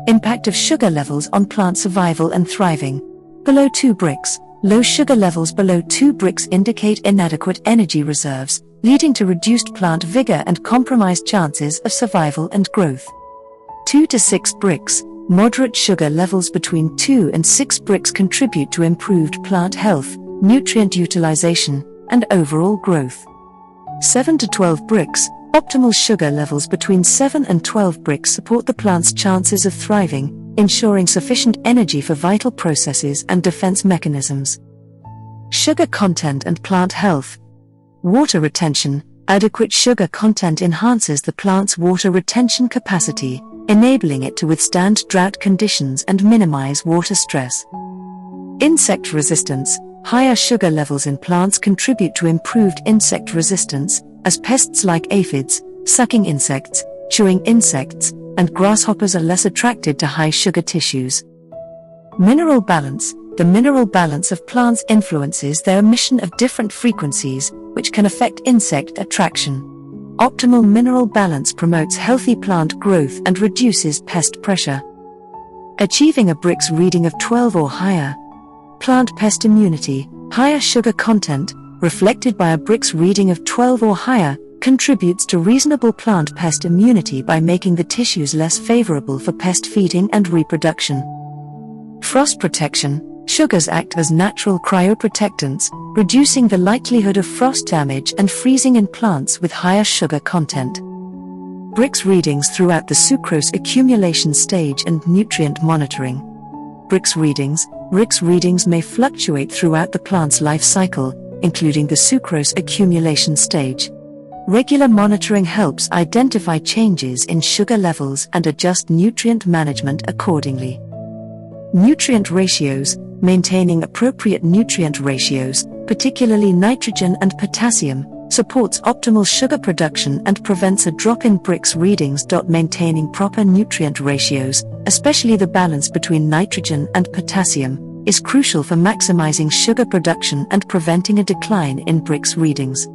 Impact of sugar levels on plant survival and thriving. Below 2 Brix. Low sugar levels below 2 Brix indicate inadequate energy reserves, leading to reduced plant vigor and compromised chances of survival and growth. 2 to 6 Brix. Moderate sugar levels between 2 and 6 Brix contribute to improved plant health, nutrient utilization, and overall growth. 7 to 12 Brix. Optimal sugar levels between 7 and 12 Brix support the plant's chances of thriving, ensuring sufficient energy for vital processes and defense mechanisms. Sugar content and plant health. Water retention. Adequate sugar content enhances the plant's water retention capacity, enabling it to withstand drought conditions and minimize water stress. Insect resistance. Higher sugar levels in plants contribute to improved insect resistance, as pests like aphids, sucking insects, chewing insects, and grasshoppers are less attracted to high sugar tissues. Mineral balance. The mineral balance of plants influences their emission of different frequencies, which can affect insect attraction. Optimal mineral balance promotes healthy plant growth and reduces pest pressure. Achieving a Brix reading of 12 or higher. Plant pest immunity. Higher sugar content, reflected by a Brix reading of 12 or higher, contributes to reasonable plant pest immunity by making the tissues less favorable for pest feeding and reproduction. Frost protection. Sugars act as natural cryoprotectants, reducing the likelihood of frost damage and freezing in plants with higher sugar content. Brix readings throughout the sucrose accumulation stage and nutrient monitoring. Brix readings may fluctuate throughout the plant's life cycle, including the sucrose accumulation stage. Regular monitoring helps identify changes in sugar levels and adjust nutrient management accordingly. Nutrient ratios. Maintaining appropriate nutrient ratios, particularly nitrogen and potassium, supports optimal sugar production and prevents a drop in Brix readings. Maintaining proper nutrient ratios, especially the balance between nitrogen and potassium, is crucial for maximizing sugar production and preventing a decline in Brix readings.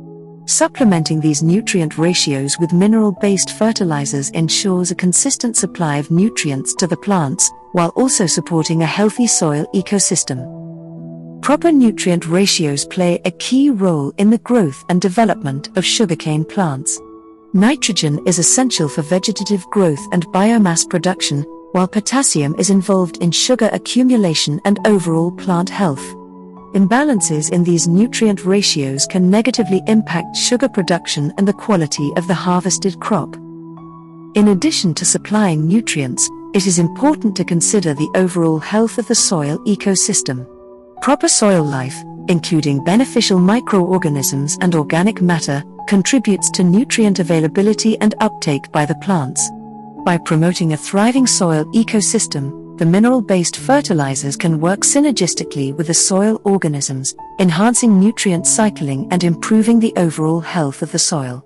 Supplementing these nutrient ratios with mineral-based fertilizers ensures a consistent supply of nutrients to the plants, while also supporting a healthy soil ecosystem. Proper nutrient ratios play a key role in the growth and development of sugarcane plants. Nitrogen is essential for vegetative growth and biomass production, while potassium is involved in sugar accumulation and overall plant health. Imbalances in these nutrient ratios can negatively impact sugar production and the quality of the harvested crop. In addition to supplying nutrients, it is important to consider the overall health of the soil ecosystem. Proper soil life, including beneficial microorganisms and organic matter, contributes to nutrient availability and uptake by the plants. By promoting a thriving soil ecosystem, the mineral-based fertilizers can work synergistically with the soil organisms, enhancing nutrient cycling and improving the overall health of the soil.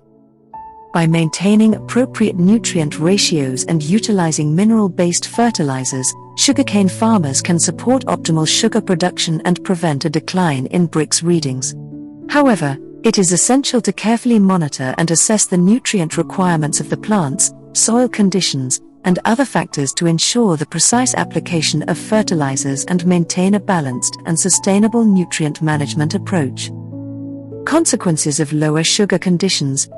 By maintaining appropriate nutrient ratios and utilizing mineral-based fertilizers, sugarcane farmers can support optimal sugar production and prevent a decline in Brix readings. However, it is essential to carefully monitor and assess the nutrient requirements of the plants, soil conditions, and other factors to ensure the precise application of fertilizers and maintain a balanced and sustainable nutrient management approach. Consequences of lower sugar conditions.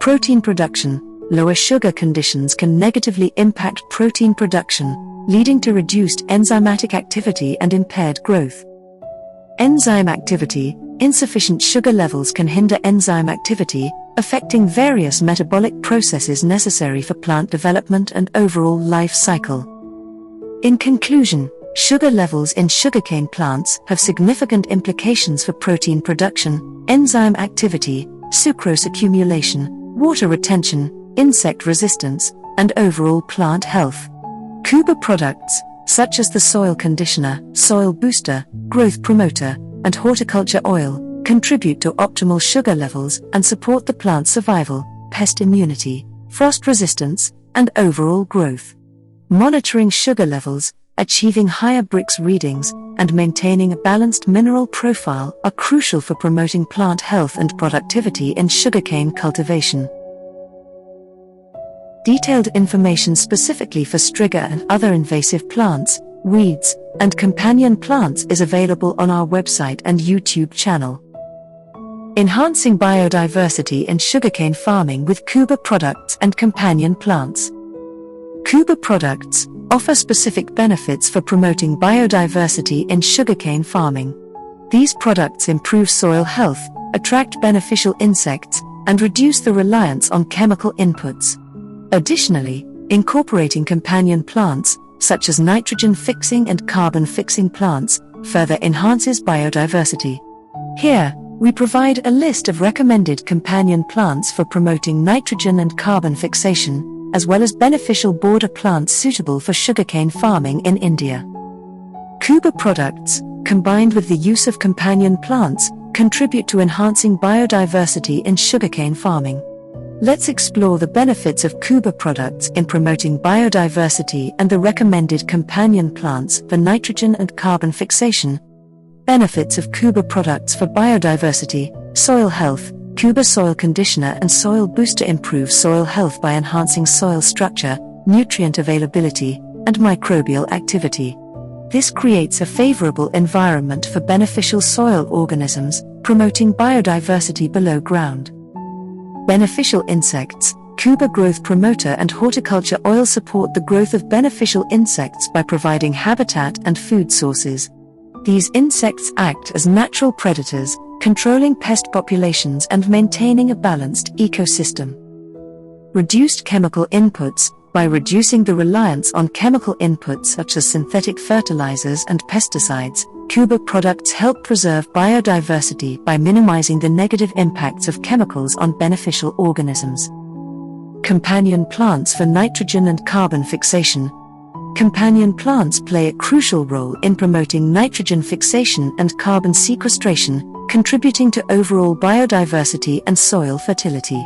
Protein production. Lower sugar conditions can negatively impact protein production, leading to reduced enzymatic activity and impaired growth. Enzyme activity. Insufficient sugar levels can hinder enzyme activity, affecting various metabolic processes necessary for plant development and overall life cycle. In conclusion, sugar levels in sugarcane plants have significant implications for protein production, enzyme activity, sucrose accumulation, water retention, insect resistance, and overall plant health. Khuba products, such as the soil conditioner, soil booster, growth promoter, and horticulture oil, contribute to optimal sugar levels and support the plant's survival, pest immunity, frost resistance, and overall growth. Monitoring sugar levels, achieving higher Brix readings, and maintaining a balanced mineral profile are crucial for promoting plant health and productivity in sugarcane cultivation. Detailed information specifically for striga and other invasive plants, weeds, and companion plants is available on our website and YouTube channel. Enhancing biodiversity in sugarcane farming with Khuba products and companion plants. Khuba products offer specific benefits for promoting biodiversity in sugarcane farming. These products improve soil health, attract beneficial insects, and reduce the reliance on chemical inputs. Additionally, incorporating companion plants, such as nitrogen-fixing and carbon-fixing plants, further enhances biodiversity. Here, we provide a list of recommended companion plants for promoting nitrogen and carbon fixation, as well as beneficial border plants suitable for sugarcane farming in India. Khuba products, combined with the use of companion plants, contribute to enhancing biodiversity in sugarcane farming. Let's explore the benefits of Khuba products in promoting biodiversity and the recommended companion plants for nitrogen and carbon fixation. Benefits of Khuba products for biodiversity, soil health. Khuba Soil Conditioner and Soil Booster improve soil health by enhancing soil structure, nutrient availability, and microbial activity. This creates a favorable environment for beneficial soil organisms, promoting biodiversity below ground. Beneficial insects. Khuba Growth Promoter and Horticulture Oil support the growth of beneficial insects by providing habitat and food sources. These insects act as natural predators, controlling pest populations and maintaining a balanced ecosystem. Reduced chemical inputs. By reducing the reliance on chemical inputs such as synthetic fertilizers and pesticides, Khuba products help preserve biodiversity by minimizing the negative impacts of chemicals on beneficial organisms. Companion plants for nitrogen and carbon fixation. Companion plants play a crucial role in promoting nitrogen fixation and carbon sequestration, contributing to overall biodiversity and soil fertility.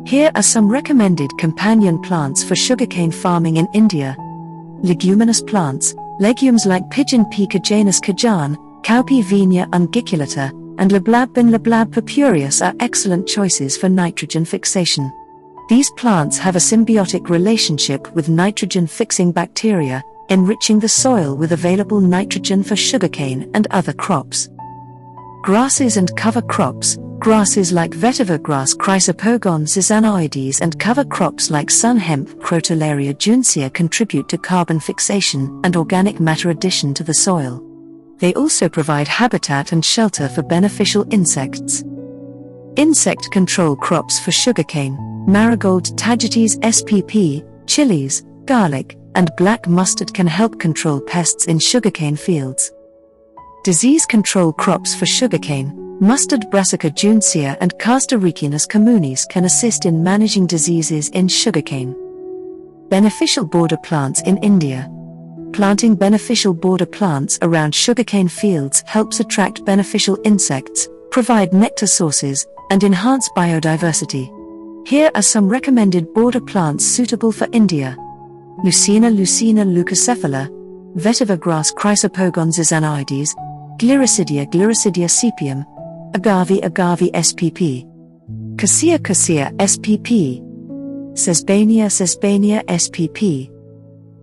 Here are some recommended companion plants for sugarcane farming in India. Leguminous plants. Legumes like pigeon pea Cajanus cajan, cowpea Vinia unguiculata, and Lablab purpureus are excellent choices for nitrogen fixation. These plants have a symbiotic relationship with nitrogen-fixing bacteria, enriching the soil with available nitrogen for sugarcane and other crops. Grasses and cover crops. Grasses like vetiver grass Chrysopogon zizanoides and cover crops like sun hemp Crotalaria juncea contribute to carbon fixation and organic matter addition to the soil. They also provide habitat and shelter for beneficial insects. Insect control crops for sugarcane. Marigold Tagetes spp, chilies, garlic, and black mustard can help control pests in sugarcane fields. Disease control crops for sugarcane. Mustard Brassica juncea and Castor Ricinus communis can assist in managing diseases in sugarcane. Beneficial border plants in India. Planting beneficial border plants around sugarcane fields helps attract beneficial insects, provide nectar sources, and enhance biodiversity. Here are some recommended border plants suitable for India. Lucina leucocephala, vetiver grass Chrysopogons zizanoides, Gliricidia sepium, Agave spp, Cassia spp, Sesbania spp,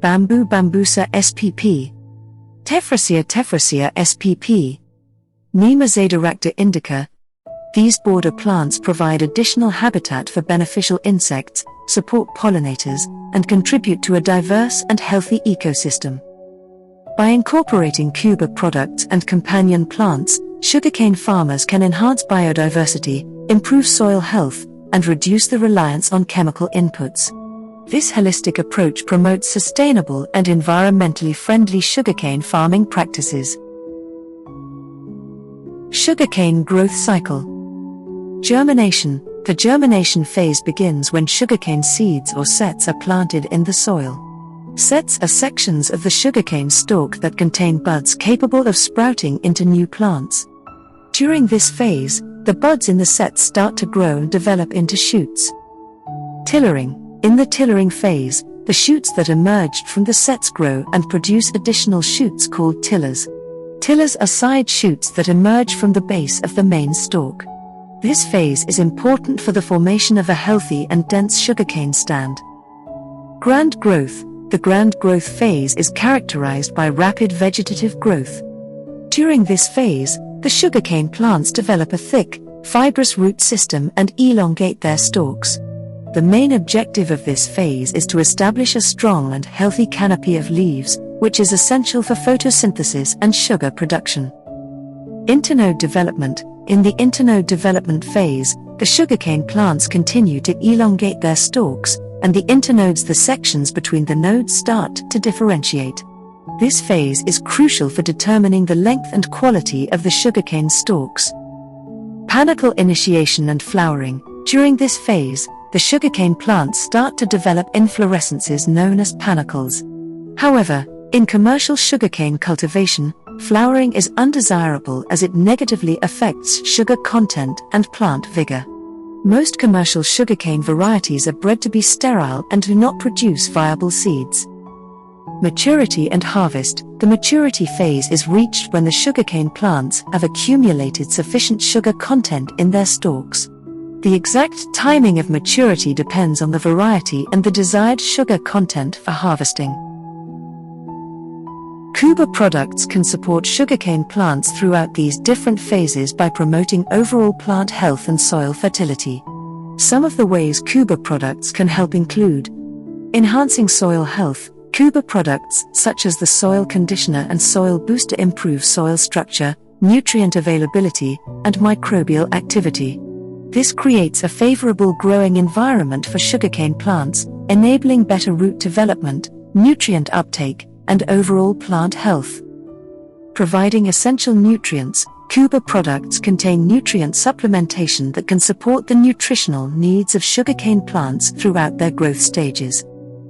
Bambusa spp, Tephrasia spp, Nema zadiracta indica. These border plants provide additional habitat for beneficial insects, support pollinators, and contribute to a diverse and healthy ecosystem. By incorporating Khuba products and companion plants, sugarcane farmers can enhance biodiversity, improve soil health, and reduce the reliance on chemical inputs. This holistic approach promotes sustainable and environmentally friendly sugarcane farming practices. Sugarcane growth cycle. Germination. The germination phase begins when sugarcane seeds or sets are planted in the soil. Sets are sections of the sugarcane stalk that contain buds capable of sprouting into new plants. During this phase, the buds in the sets start to grow and develop into shoots. Tillering. In the tillering phase, the shoots that emerged from the sets grow and produce additional shoots called tillers. Tillers are side shoots that emerge from the base of the main stalk. This phase is important for the formation of a healthy and dense sugarcane stand. Grand growth. The grand growth phase is characterized by rapid vegetative growth. During this phase, the sugarcane plants develop a thick, fibrous root system and elongate their stalks. The main objective of this phase is to establish a strong and healthy canopy of leaves, which is essential for photosynthesis and sugar production. Internode development. In the internode development phase, the sugarcane plants continue to elongate their stalks, and the internodes, the sections between the nodes, start to differentiate. This phase is crucial for determining the length and quality of the sugarcane stalks. Panicle initiation and flowering. During this phase, the sugarcane plants start to develop inflorescences known as panicles. However, in commercial sugarcane cultivation, flowering is undesirable as it negatively affects sugar content and plant vigor. Most commercial sugarcane varieties are bred to be sterile and do not produce viable seeds. Maturity and harvest. The maturity phase is reached when the sugarcane plants have accumulated sufficient sugar content in their stalks. The exact timing of maturity depends on the variety and the desired sugar content for harvesting. Khuba products can support sugarcane plants throughout these different phases by promoting overall plant health and soil fertility. Some of the ways Khuba products can help include enhancing soil health. Khuba products such as the soil conditioner and soil booster improve soil structure, nutrient availability, and microbial activity. This creates a favorable growing environment for sugarcane plants, enabling better root development, nutrient uptake, and overall plant health. Providing essential nutrients. Khuba products contain nutrient supplementation that can support the nutritional needs of sugarcane plants throughout their growth stages.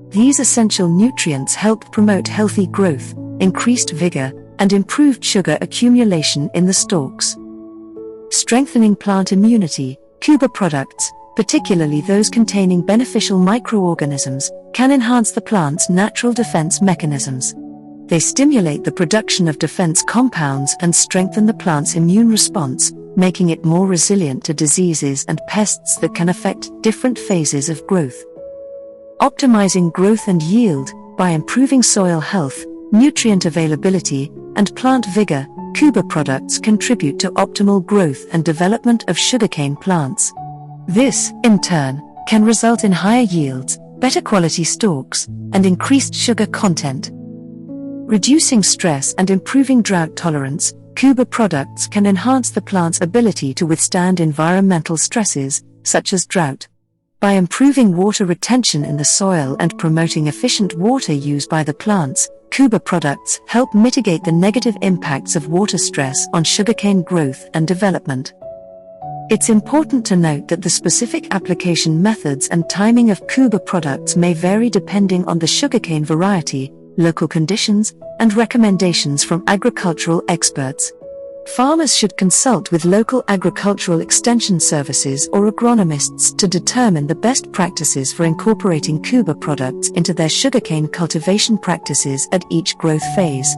These essential nutrients help promote healthy growth, increased vigor, and improved sugar accumulation in the stalks. Strengthening plant immunity. Khuba products, particularly those containing beneficial microorganisms, can enhance the plant's natural defense mechanisms. They stimulate the production of defense compounds and strengthen the plant's immune response, making it more resilient to diseases and pests that can affect different phases of growth. Optimizing growth and yield. By improving soil health, nutrient availability, and plant vigor, Khuba products contribute to optimal growth and development of sugarcane plants. This, in turn, can result in higher yields, better quality stalks, and increased sugar content. Reducing stress and improving drought tolerance. Khuba products can enhance the plant's ability to withstand environmental stresses, such as drought. By improving water retention in the soil and promoting efficient water use by the plants, Khuba products help mitigate the negative impacts of water stress on sugarcane growth and development. It's important to note that the specific application methods and timing of Khuba products may vary depending on the sugarcane variety, local conditions, and recommendations from agricultural experts. Farmers should consult with local agricultural extension services or agronomists to determine the best practices for incorporating Khuba products into their sugarcane cultivation practices at each growth phase.